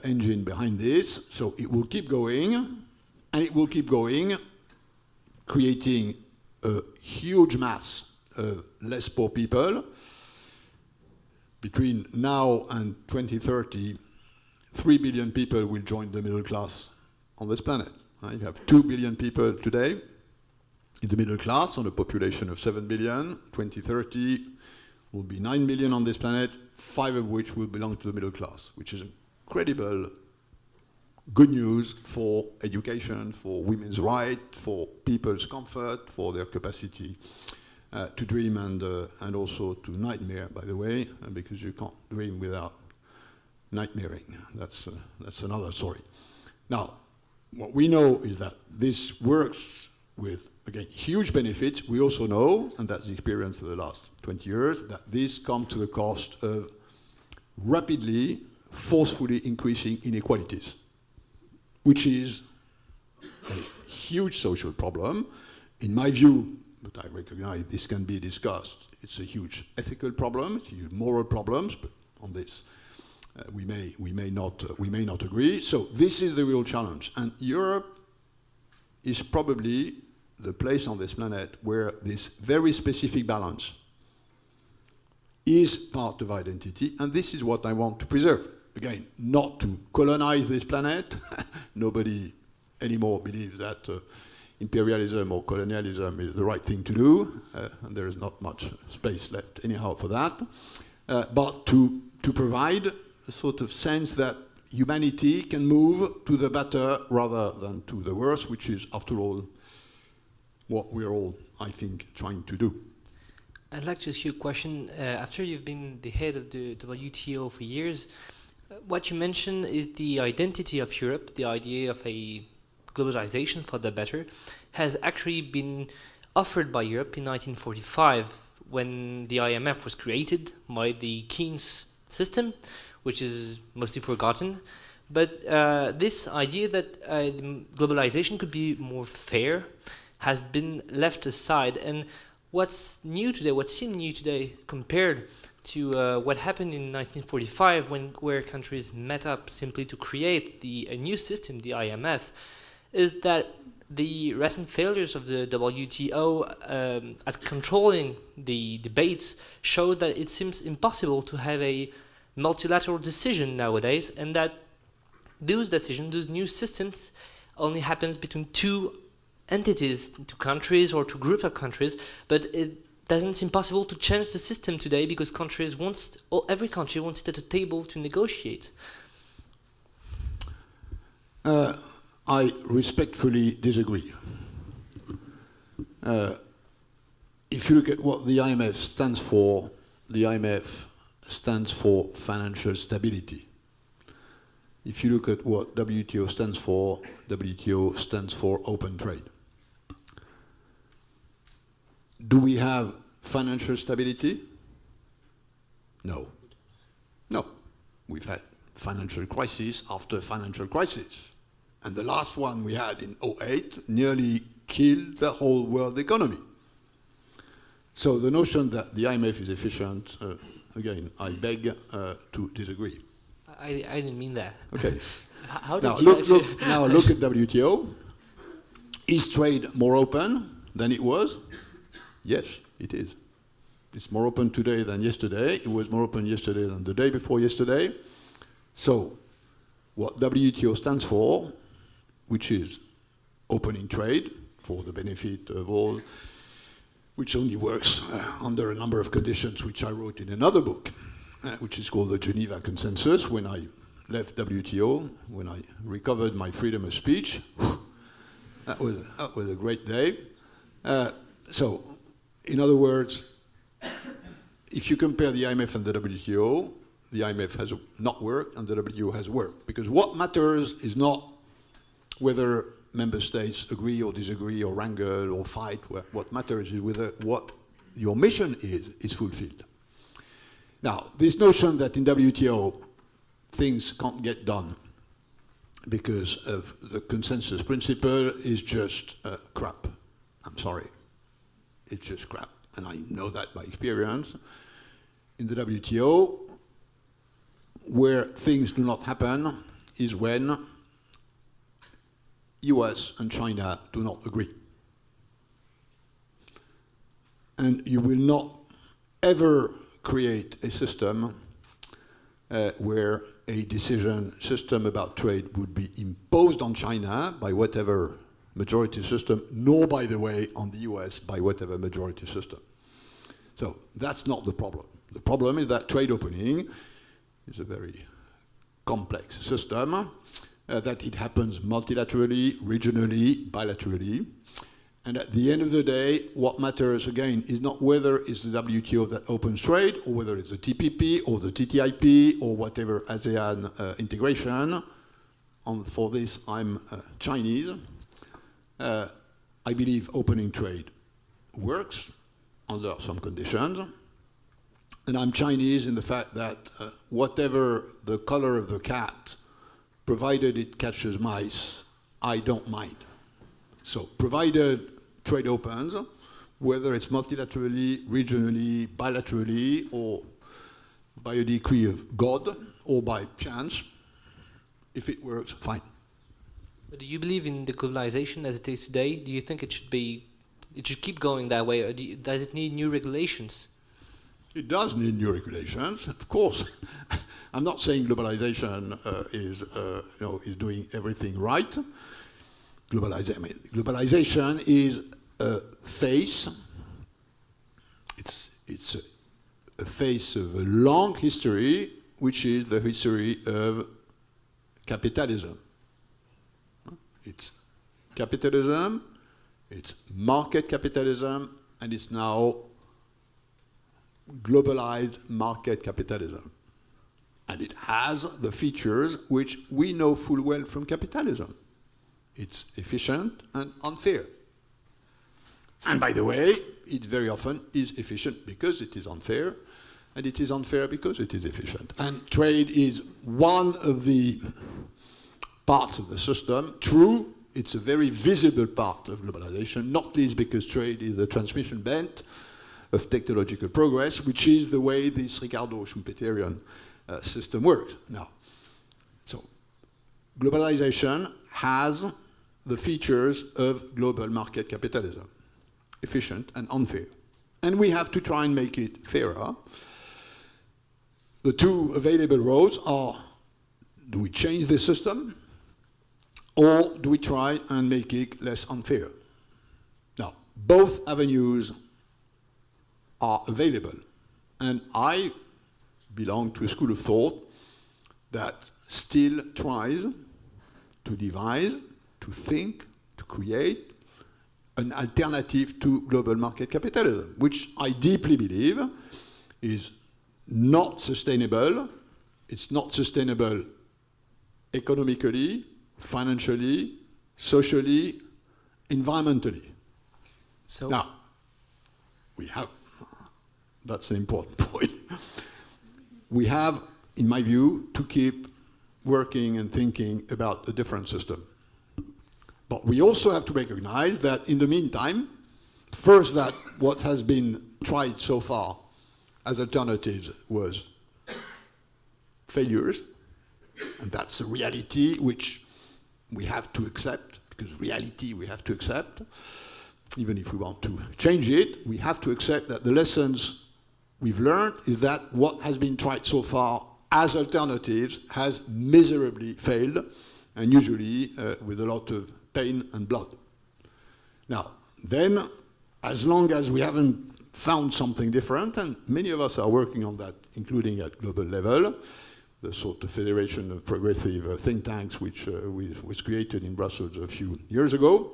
Speaker 3: engine behind this. So it will keep going, and it will keep going, creating a huge mass of less poor people. Between now and 2030, 3 billion people will join the middle class on this planet. You have 2 billion people today in the middle class on a population of 7 billion. 2030 will be 9 billion on this planet, 5 of which will belong to the middle class, which is incredible good news for education, for women's rights, for people's comfort, for their capacity to dream and also to nightmare, by the way, because you can't dream without nightmaring. That's another story. Now, what we know is that this works with, again, huge benefits. We also know, and that's the experience of the last 20 years, that this comes to the cost of rapidly, forcefully increasing inequalities, which is a huge social problem. In my view, but I recognize this can be discussed, it's a huge ethical problem, it's a huge moral problems, but on this we may not agree. So this is the real challenge, and Europe is probably the place on this planet where this very specific balance is part of identity, and this is what I want to preserve. Again, not to colonize this planet. Nobody anymore believes that imperialism or colonialism is the right thing to do, and there is not much space left anyhow for that, but to provide a sort of sense that humanity can move to the better rather than to the worse, which is, after all, what we're all, I think, trying to do.
Speaker 4: I'd like to ask you a question. After you've been the head of the WTO for years, what you mentioned is the identity of Europe, the idea of a globalization for the better, has actually been offered by Europe in 1945 when the IMF was created by the Keynes system, which is mostly forgotten. But this idea that globalization could be more fair has been left aside. And what's new today, what seems new today compared to what happened in 1945 where countries met up simply to create a new system, the IMF, is that the recent failures of the WTO at controlling the debates show that it seems impossible to have a multilateral decision nowadays, and that those decisions, those new systems, only happens between two entities, two countries or two groups of countries, but it doesn't seem possible to change the system today because every country wants to sit at a table to negotiate.
Speaker 3: I respectfully disagree. If you look at what the IMF stands for, the IMF stands for financial stability. If you look at what WTO stands for, WTO stands for open trade. Do we have financial stability? No. No. We've had financial crisis after financial crisis. And the last one we had in 2008 nearly killed the whole world economy. So the notion that the IMF is efficient, again, I beg to disagree.
Speaker 4: I didn't mean that.
Speaker 3: Okay.
Speaker 4: How
Speaker 3: Now
Speaker 4: did you
Speaker 3: look at WTO. Is trade more open than it was? Yes, it is. It's more open today than yesterday. It was more open yesterday than the day before yesterday. So what WTO stands for, which is opening trade for the benefit of all, which only works under a number of conditions which I wrote in another book, which is called the Geneva Consensus. When I left WTO, when I recovered my freedom of speech, That was a great day. So, in other words, if you compare the IMF and the WTO, the IMF has not worked and the WTO has worked. Because what matters is not whether member states agree or disagree or wrangle or fight. What matters is whether what your mission is fulfilled. Now, this notion that in WTO things can't get done because of the consensus principle is just crap. I'm sorry. It's just crap. And I know that by experience. In the WTO, where things do not happen is when US and China do not agree. And you will not ever create a system where a decision system about trade would be imposed on China by whatever majority system, nor, by the way, on the US by whatever majority system. So that's not the problem. The problem is that trade opening is a very complex system, that it happens multilaterally, regionally, bilaterally. And at the end of the day, what matters, again, is not whether it's the WTO that opens trade, or whether it's the TPP, or the TTIP, or whatever ASEAN integration. For this, I'm Chinese. I believe opening trade works under some conditions. And I'm Chinese in the fact that whatever the color of the cat, provided it catches mice, I don't mind. So provided trade opens, whether it's multilaterally, regionally, bilaterally, or by a decree of God, or by chance, if it works, fine.
Speaker 4: But do you believe in the globalization as it is today? Do you think it should keep going that way, or does it need new regulations?
Speaker 3: It does need new regulations, of course. I'm not saying globalization is doing everything right. Globalization is a phase. It's a phase of a long history, which is the history of capitalism. It's capitalism, it's market capitalism, and it's now globalized market capitalism. And it has the features which we know full well from capitalism. It's efficient and unfair. And by the way, it very often is efficient because it is unfair, and it is unfair because it is efficient. And trade is one of the parts of the system. True, it's a very visible part of globalization, not least because trade is the transmission bent of technological progress, which is the way this Ricardo Schumpeterian system works. Now, so globalization has the features of global market capitalism, efficient and unfair. And we have to try and make it fairer. The two available roads are, do we change the system, or do we try and make it less unfair? Now, both avenues are available. And I belong to a school of thought that still tries to devise, to think, to create an alternative to global market capitalism, which I deeply believe is not sustainable. It's not sustainable economically, financially, socially, environmentally.
Speaker 2: So
Speaker 3: now, we have, that's an important point. We have, in my view, to keep working and thinking about a different system. But we also have to recognize that in the meantime, first, that what has been tried so far as alternatives was failures, and that's a reality which we have to accept, because reality we have to accept. Even if we want to change it, we have to accept that the lessons we've learned is that what has been tried so far as alternatives has miserably failed, and usually with a lot of pain and blood. Now, then, as long as we haven't found something different, and many of us are working on that, including at global level, the sort of Federation of Progressive Think Tanks which was created in Brussels a few years ago,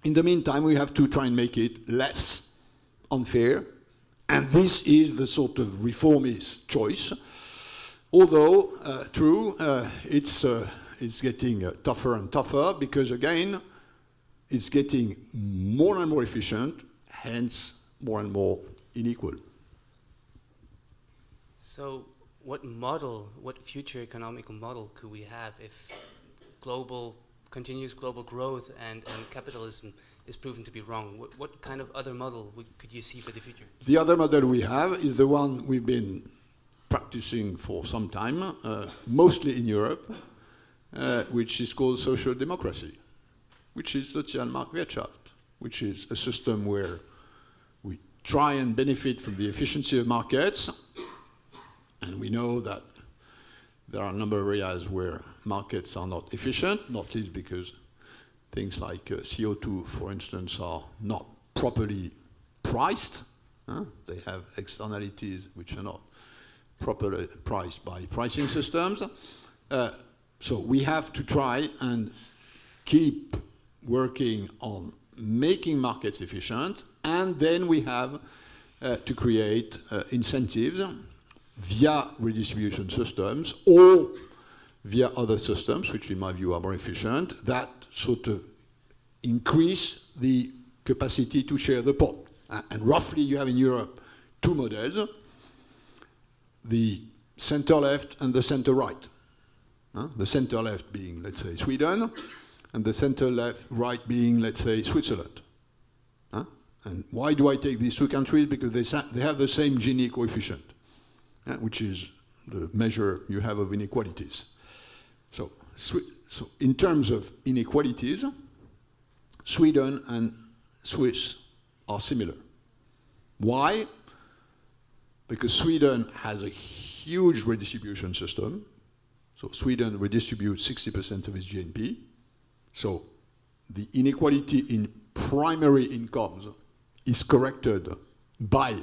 Speaker 3: In the meantime, we have to try and make it less unfair, and this is the sort of reformist choice. Although, true, it's getting tougher and tougher because, again, it's getting more and more efficient, hence more and more unequal.
Speaker 2: So what future economical model could we have if continuous global growth and capitalism is proven to be wrong? What kind of other model could you see for the future?
Speaker 3: The other model we have is the one we've been practicing for some time, mostly in Europe, which is called social democracy, which is Sozialmarktwirtschaft, which is a system where we try and benefit from the efficiency of markets, and we know that there are a number of areas where markets are not efficient, not least because things like CO2, for instance, are not properly priced. They have externalities which are not properly priced by pricing systems. So we have to try and keep working on making markets efficient, and then we have to create incentives via redistribution systems or via other systems, which in my view are more efficient, that sort of increase the capacity to share the pot. And roughly you have in Europe two models, the center-left and the center-right. The center-left being, let's say, Sweden, and the center-right being, let's say, Switzerland. And why do I take these two countries? Because they have the same Gini coefficient, which is the measure you have of inequalities. So in terms of inequalities, Sweden and Swiss are similar. Why? Because Sweden has a huge redistribution system. So Sweden redistributes 60% of its GNP. So the inequality in primary incomes is corrected by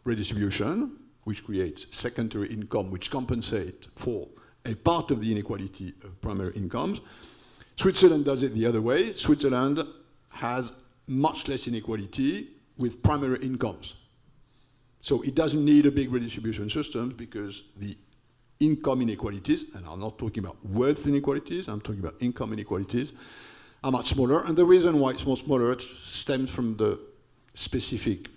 Speaker 3: redistribution, which creates secondary income, which compensate for a part of the inequality of primary incomes. Switzerland does it the other way. Switzerland has much less inequality with primary incomes. So it doesn't need a big redistribution system because the income inequalities, and I'm not talking about wealth inequalities, I'm talking about income inequalities, are much smaller. And the reason why it's much smaller stems from the specific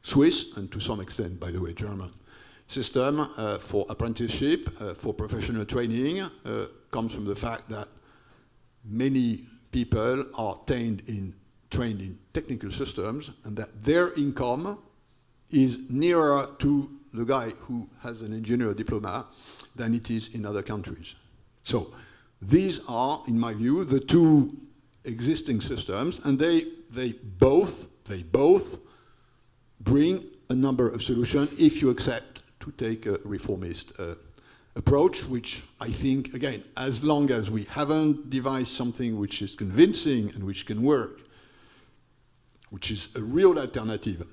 Speaker 3: Swiss, and to some extent, by the way, German system for apprenticeship, for professional training, comes from the fact that many people are trained in technical systems, and that their income is nearer to the guy who has an engineer diploma than it is in other countries. So these are, in my view, the two existing systems, and they both bring a number of solutions if you accept to take a reformist approach, which I think, again, as long as we haven't devised something which is convincing and which can work, which is a real alternative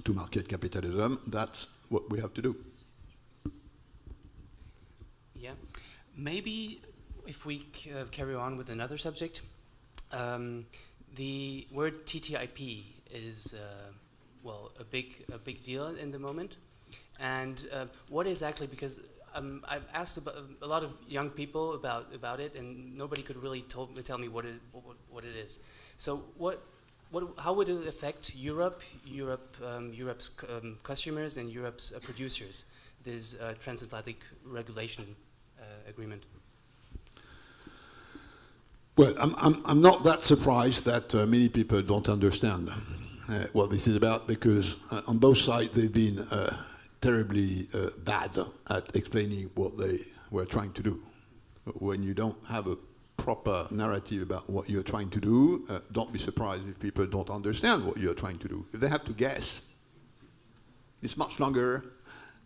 Speaker 3: to market capitalism, that's what we have to do.
Speaker 2: Yeah, maybe if we carry on with another subject, the word TTIP is a big deal in the moment, and what exactly? Because I've asked a lot of young people about it, and nobody could really tell me what it is. So how would it affect Europe's customers and Europe's producers, this transatlantic regulation agreement?
Speaker 3: Well, I'm not that surprised that many people don't understand what this is about, because on both sides they've been terribly bad at explaining what they were trying to do. When you don't have a proper narrative about what you're trying to do, don't be surprised if people don't understand what you're trying to do. If they have to guess, it's much longer,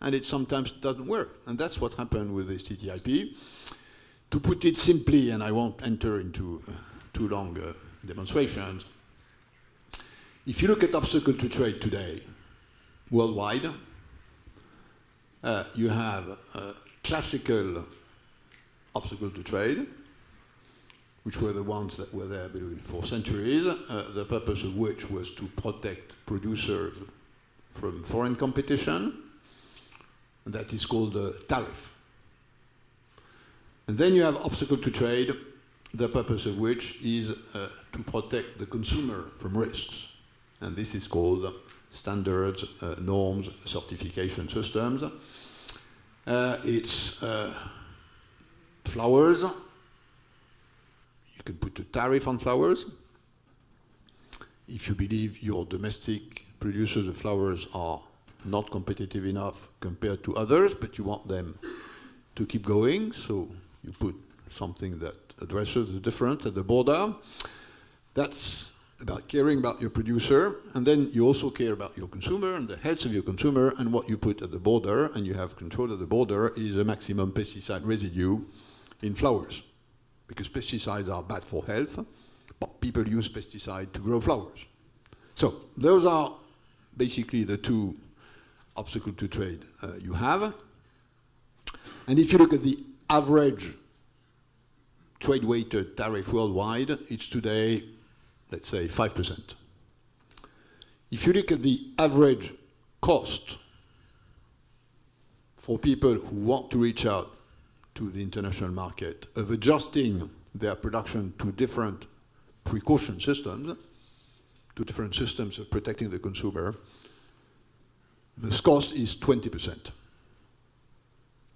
Speaker 3: and it sometimes doesn't work. And that's what happened with this TTIP. To put it simply, and I won't enter into too long demonstrations, if you look at obstacle to trade today, worldwide, you have classical obstacle to trade, which were the ones that were there for centuries, the purpose of which was to protect producers from foreign competition, and that is called a tariff. And then you have obstacle to trade, the purpose of which is to protect the consumer from risks. And this is called standards, norms, certification systems. It's flowers. You can put a tariff on flowers. If you believe your domestic producers of flowers are not competitive enough compared to others, but you want them to keep going, so you put something that addresses the difference at the border. That's about caring about your producer, and then you also care about your consumer and the health of your consumer, and what you put at the border, and you have control of the border, is a maximum pesticide residue in flowers. Because pesticides are bad for health, but people use pesticide to grow flowers. So those are basically the two obstacles to trade you have. And if you look at the average trade-weighted tariff worldwide, it's today, let's say, 5%. If you look at the average cost for people who want to reach out to the international market of adjusting their production to different precaution systems, to different systems of protecting the consumer, this cost is 20%.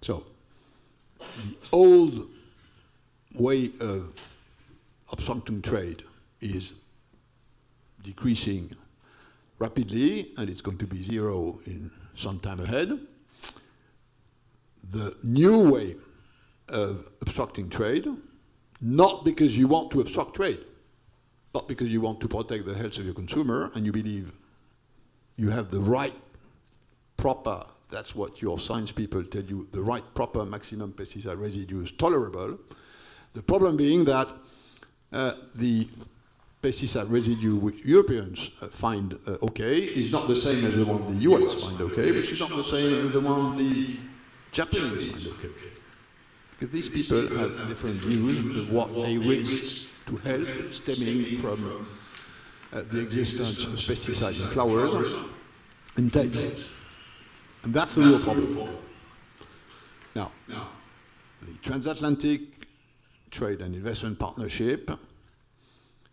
Speaker 3: So the old way of obstructing trade is decreasing rapidly, and it's going to be zero in some time ahead. The new way of obstructing trade, not because you want to obstruct trade, but because you want to protect the health of your consumer, and you believe you have the right proper, that's what your science people tell you, the right proper maximum pesticide residue is tolerable. The problem being that the pesticide residue which Europeans find okay is not the same as the one the US find okay, which is not the same as the one the Japanese find okay. Because these people have different views of what they risk to health stemming from the existence of pesticides in flowers and taste. And that's the real problem. Now, the transatlantic trade and investment partnership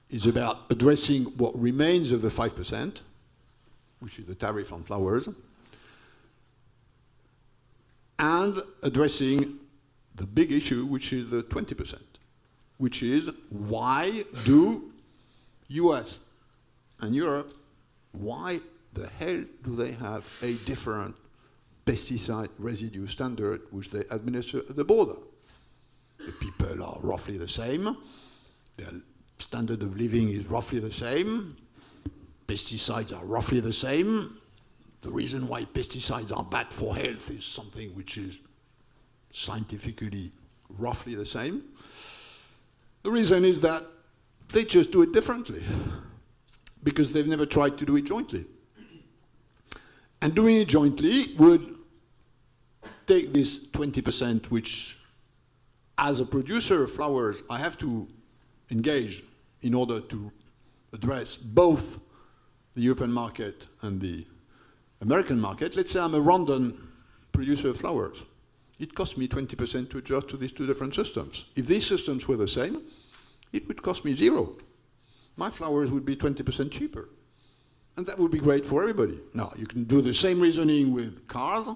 Speaker 3: is about addressing what remains of the 5%, which is the tariff on flowers, and addressing the big issue, which is the 20%, which is why do US and Europe, why the hell do they have a different pesticide residue standard which they administer at the border? The people are roughly the same. Their standard of living is roughly the same. Pesticides are roughly the same. The reason why pesticides are bad for health is something which is scientifically roughly the same. The reason is that they just do it differently because they've never tried to do it jointly. And doing it jointly would take this 20%, which as a producer of flowers, I have to engage in order to address both the European market and the American market. Let's say I'm a Rondon producer of flowers. It costs me 20% to adjust to these two different systems. If these systems were the same, it would cost me zero. My flowers would be 20% cheaper. And that would be great for everybody. Now, you can do the same reasoning with cars.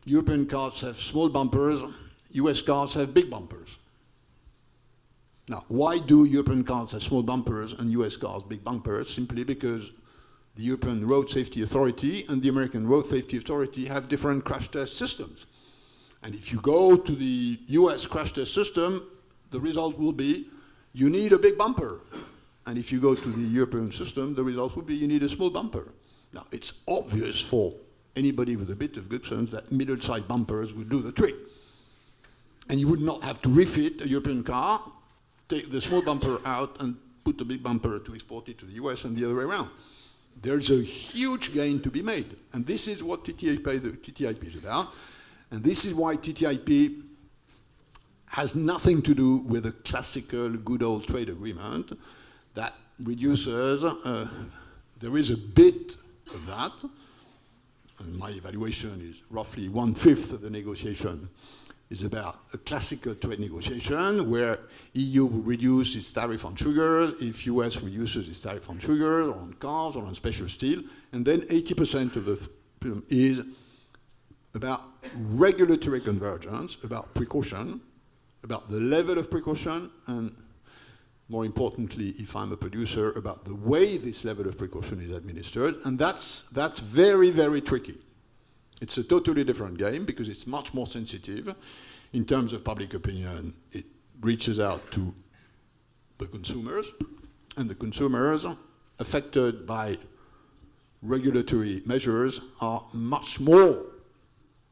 Speaker 3: European cars have small bumpers. US cars have big bumpers. Now, why do European cars have small bumpers and US cars big bumpers? Simply because the European Road Safety Authority and the American Road Safety Authority have different crash test systems. And if you go to the US crash test system, the result will be you need a big bumper. And if you go to the European system, the result will be you need a small bumper. Now, it's obvious for anybody with a bit of good sense that middle-sized bumpers would do the trick. And you would not have to refit a European car, take the small bumper out and put the big bumper to export it to the US and the other way around. There's a huge gain to be made. And this is what TTIP is about. And this is why TTIP has nothing to do with a classical good old trade agreement that reduces, there is a bit of that, and my evaluation is roughly 1/5 of the negotiation is about a classical trade negotiation where EU will reduce its tariff on sugar, if US reduces its tariff on sugar, or on cars, or on special steel, and then 80% of the is about regulatory convergence, about precaution, about the level of precaution, and more importantly, if I'm a producer, about the way this level of precaution is administered, and that's very, very tricky. It's a totally different game because it's much more sensitive. In terms of public opinion, it reaches out to the consumers, and the consumers affected by regulatory measures are much more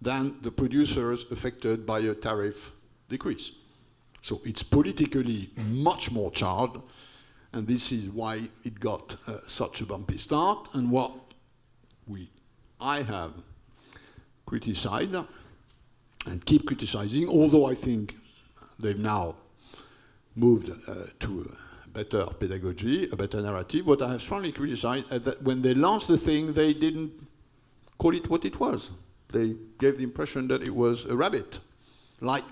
Speaker 3: than the producers affected by a tariff decrease. So it's politically much more charged, and this is why it got such a bumpy start, and what I have criticized and keep criticizing, although I think they've now moved to a better pedagogy, a better narrative. What I have strongly criticized is that when they launched the thing, they didn't call it what it was. They gave the impression that it was a rabbit, like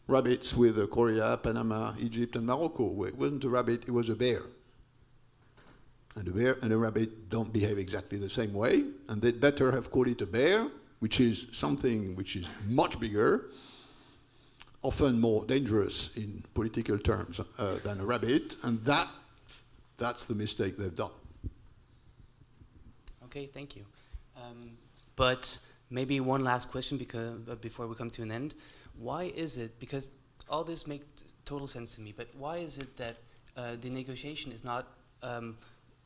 Speaker 3: rabbits with Korea, Panama, Egypt, and Morocco, where it wasn't a rabbit, it was a bear. And a bear and a rabbit don't behave exactly the same way, and they'd better have called it a bear, which is something which is much bigger, often more dangerous in political terms than a rabbit, and that's the mistake they've done.
Speaker 2: Okay, thank you. But maybe one last question before we come to an end. Why is it, because all this makes total sense to me, but why is it that the negotiation is not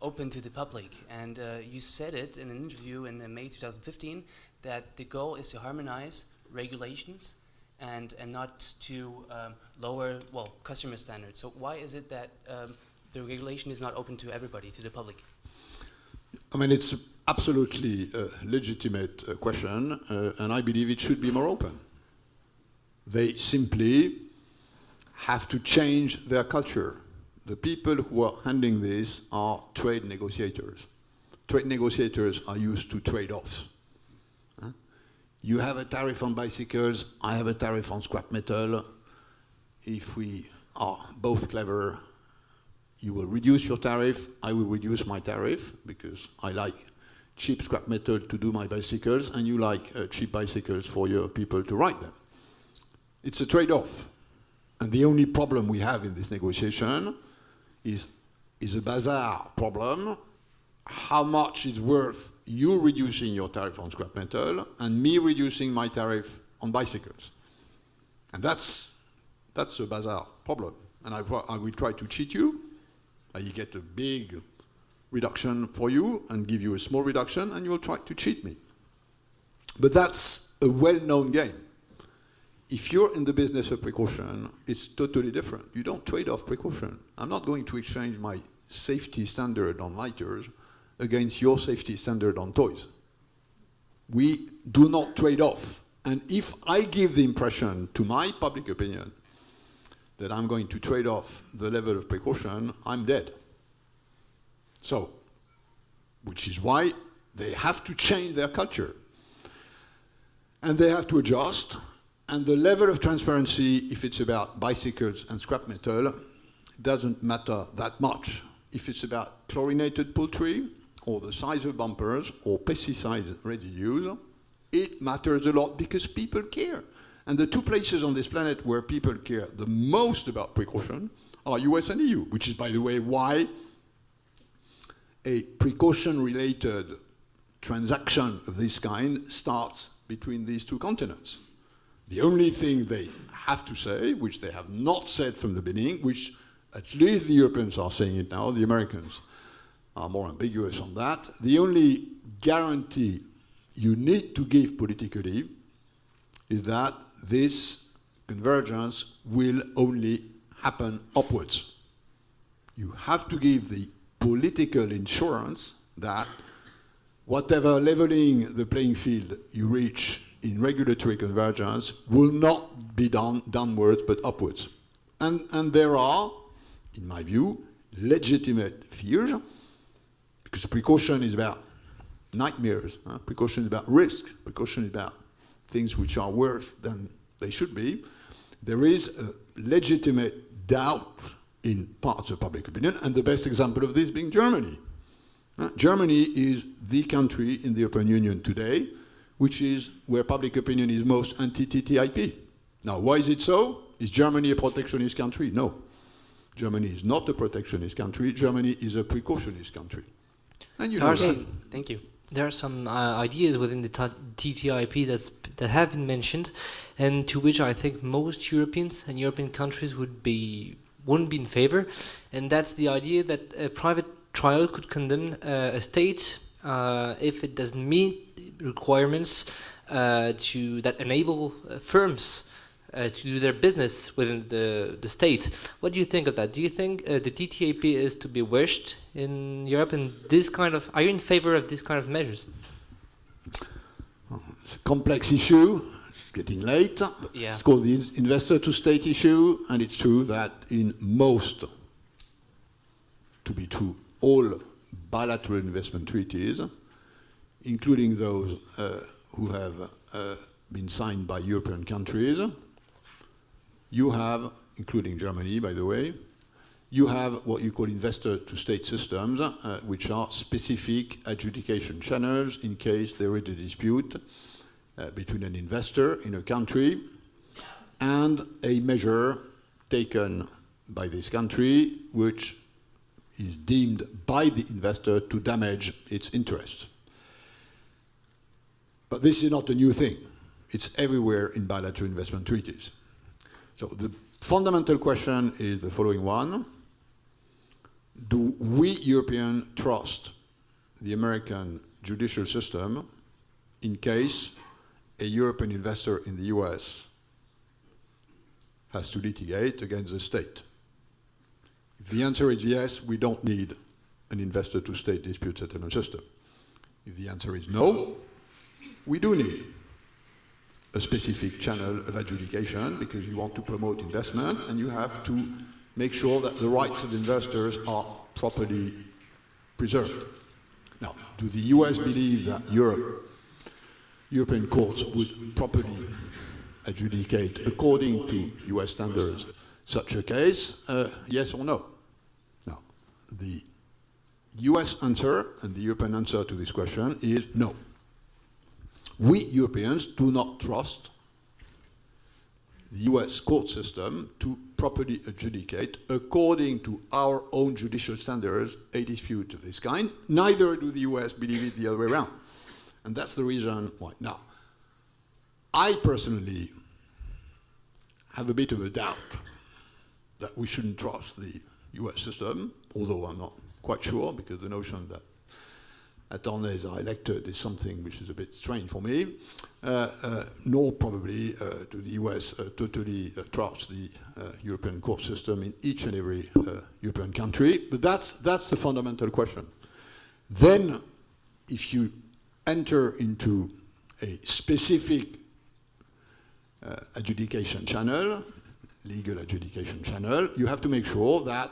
Speaker 2: open to the public? And you said it in an interview in May 2015 that the goal is to harmonize regulations and not to lower, customer standards. So why is it that the regulation is not open to everybody, to the public?
Speaker 3: I mean, it's absolutely a legitimate question, and I believe it should be more open. They simply have to change their culture. The people who are handling this are trade negotiators. Trade negotiators are used to trade-offs. You have a tariff on bicycles, I have a tariff on scrap metal. If we are both clever, you will reduce your tariff, I will reduce my tariff, because I like cheap scrap metal to do my bicycles, and you like cheap bicycles for your people to ride them. It's a trade-off. And the only problem we have in this negotiation is a bazaar problem. How much is worth you reducing your tariff on scrap metal and me reducing my tariff on bicycles? And that's a bazaar problem. And I will try to cheat you. I get a big reduction for you and give you a small reduction, and you'll try to cheat me. But that's a well-known game. If you're in the business of precaution, it's totally different. You don't trade off precaution. I'm not going to exchange my safety standard on lighters against your safety standard on toys. We do not trade off. And if I give the impression to my public opinion that I'm going to trade off the level of precaution, I'm dead. So, which is why they have to change their culture. And they have to adjust. And the level of transparency, if it's about bicycles and scrap metal, doesn't matter that much. If it's about chlorinated poultry, or the size of bumpers, or pesticide residues, it matters a lot because people care. And the two places on this planet where people care the most about precaution are US and EU, which is, by the way, why a precaution-related transaction of this kind starts between these two continents. The only thing they have to say, which they have not said from the beginning, which at least the Europeans are saying it now, the Americans are more ambiguous on that, the only guarantee you need to give politically is that this convergence will only happen upwards. You have to give the political insurance that whatever leveling the playing field you reach in regulatory convergence will not be done downwards but upwards. And there are, in my view, legitimate fears, because precaution is about nightmares, precaution is about risk, precaution is about things which are worse than they should be. There is a legitimate doubt in parts of public opinion, and the best example of this being Germany. Germany is the country in the European Union today which is where public opinion is most anti-TTIP. Now, why is it so? Is Germany a protectionist country? No. Germany is not a protectionist country. Germany is a precautionist country. And you know that.
Speaker 2: Thank you.
Speaker 4: There are some ideas within the TTIP that have been mentioned, and to which I think most Europeans and European countries wouldn't be in favor, and that's the idea that a private trial could condemn a state if it doesn't meet requirements that enable firms to do their business within the state. What do you think of that? Do you think the TTIP is to be wished in Europe, and are you in favor of this kind of measures?
Speaker 3: It's a complex issue. It's getting late.
Speaker 4: Yeah.
Speaker 3: It's called the investor-to-state issue, and it's true that in most, to be true, all bilateral investment treaties, including those who have been signed by European countries, you have, including Germany, by the way, you have what you call investor-to-state systems, which are specific adjudication channels in case there is a dispute between an investor in a country and a measure taken by this country which is deemed by the investor to damage its interests. But this is not a new thing. It's everywhere in bilateral investment treaties. So the fundamental question is the following one. Do we Europeans trust the American judicial system in case a European investor in the US has to litigate against the state? If the answer is yes, we don't need an investor-to-state dispute settlement system. If the answer is no, we do need a specific channel of adjudication because you want to promote investment and you have to make sure that the rights of investors are properly preserved. Now, do the US believe that European courts would properly adjudicate according to US standards such a case? Yes or no? Now, the US answer and the European answer to this question is no. We Europeans do not trust the US court system to properly adjudicate, according to our own judicial standards, a dispute of this kind. Neither do the US believe it the other way around. And that's the reason why. Now, I personally have a bit of a doubt that we shouldn't trust the US system, although I'm not quite sure, because the notion that attorneys are elected is something which is a bit strange for me, nor probably do the US totally trust the European court system in each and every European country. But that's the fundamental question. Then, if you enter into a specific adjudication channel, legal adjudication channel, you have to make sure that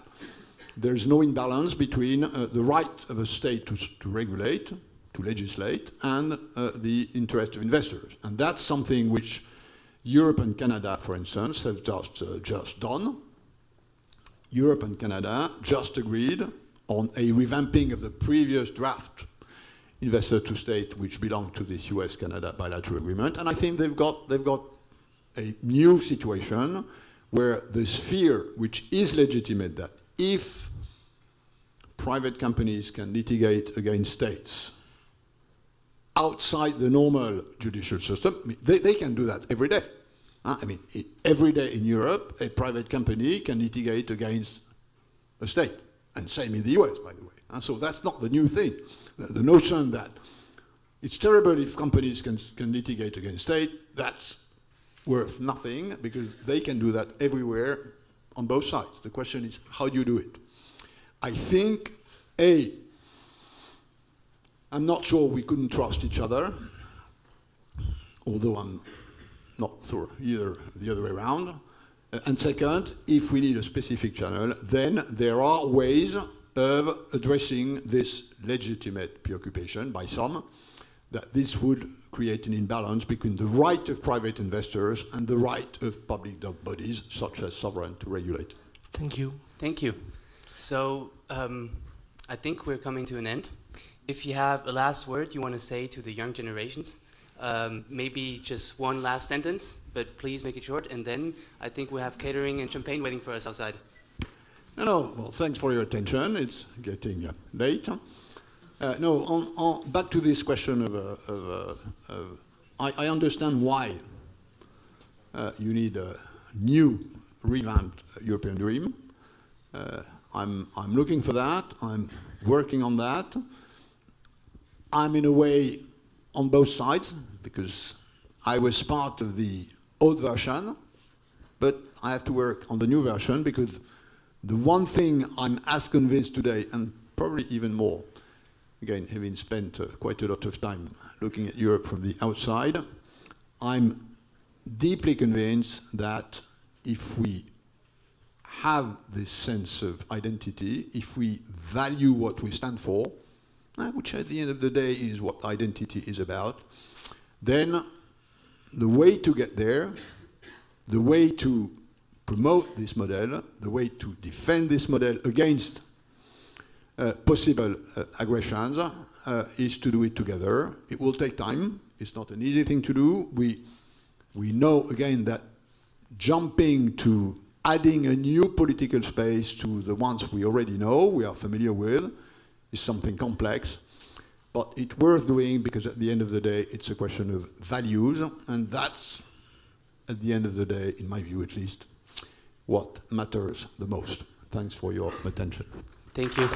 Speaker 3: there's no imbalance between the right of a state to regulate, to legislate, and the interest of investors. And that's something which Europe and Canada, for instance, have just done. Europe and Canada just agreed on a revamping of the previous draft investor-to-state, which belonged to this US-Canada bilateral agreement. And I think they've got a new situation where the sphere, which is legitimate, that if private companies can litigate against states outside the normal judicial system, I mean, they can do that every day. I mean, every day in Europe, a private company can litigate against a state. And same in the US, by the way. So that's not the new thing. The notion that it's terrible if companies can litigate against state, that's worth nothing, because they can do that everywhere on both sides. The question is, how do you do it? I think, I'm not sure we couldn't trust each other although I'm not sure either the other way around. And second, if we need a specific channel, then there are ways of addressing this legitimate preoccupation by some, that this would create an imbalance between the right of private investors and the right of public bodies, such as sovereign, to regulate.
Speaker 4: Thank you.
Speaker 2: Thank you. So I think we're coming to an end. If you have a last word you want to say to the young generations, maybe just one last sentence, but please make it short, and then I think we have catering and champagne waiting for us outside.
Speaker 3: No, well, thanks for your attention. It's getting late. Back to this question I understand why you need a new, revamped European dream. I'm looking for that. I'm working on that. I'm in a way on both sides, because I was part of the old version, but I have to work on the new version, because the one thing I'm as convinced today, and probably even more, again, having spent quite a lot of time looking at Europe from the outside, I'm deeply convinced that if we have this sense of identity, if we value what we stand for, which at the end of the day is what identity is about, then the way to get there, the way to promote this model, the way to defend this model against possible aggressions is to do it together. It will take time. It's not an easy thing to do. We know, again, that jumping to adding a new political space to the ones we already know, we are familiar with, is something complex. But it's worth doing, because at the end of the day, it's a question of values, and that's, at the end of the day, in my view at least, what matters the most. Thanks for your attention.
Speaker 2: Thank you.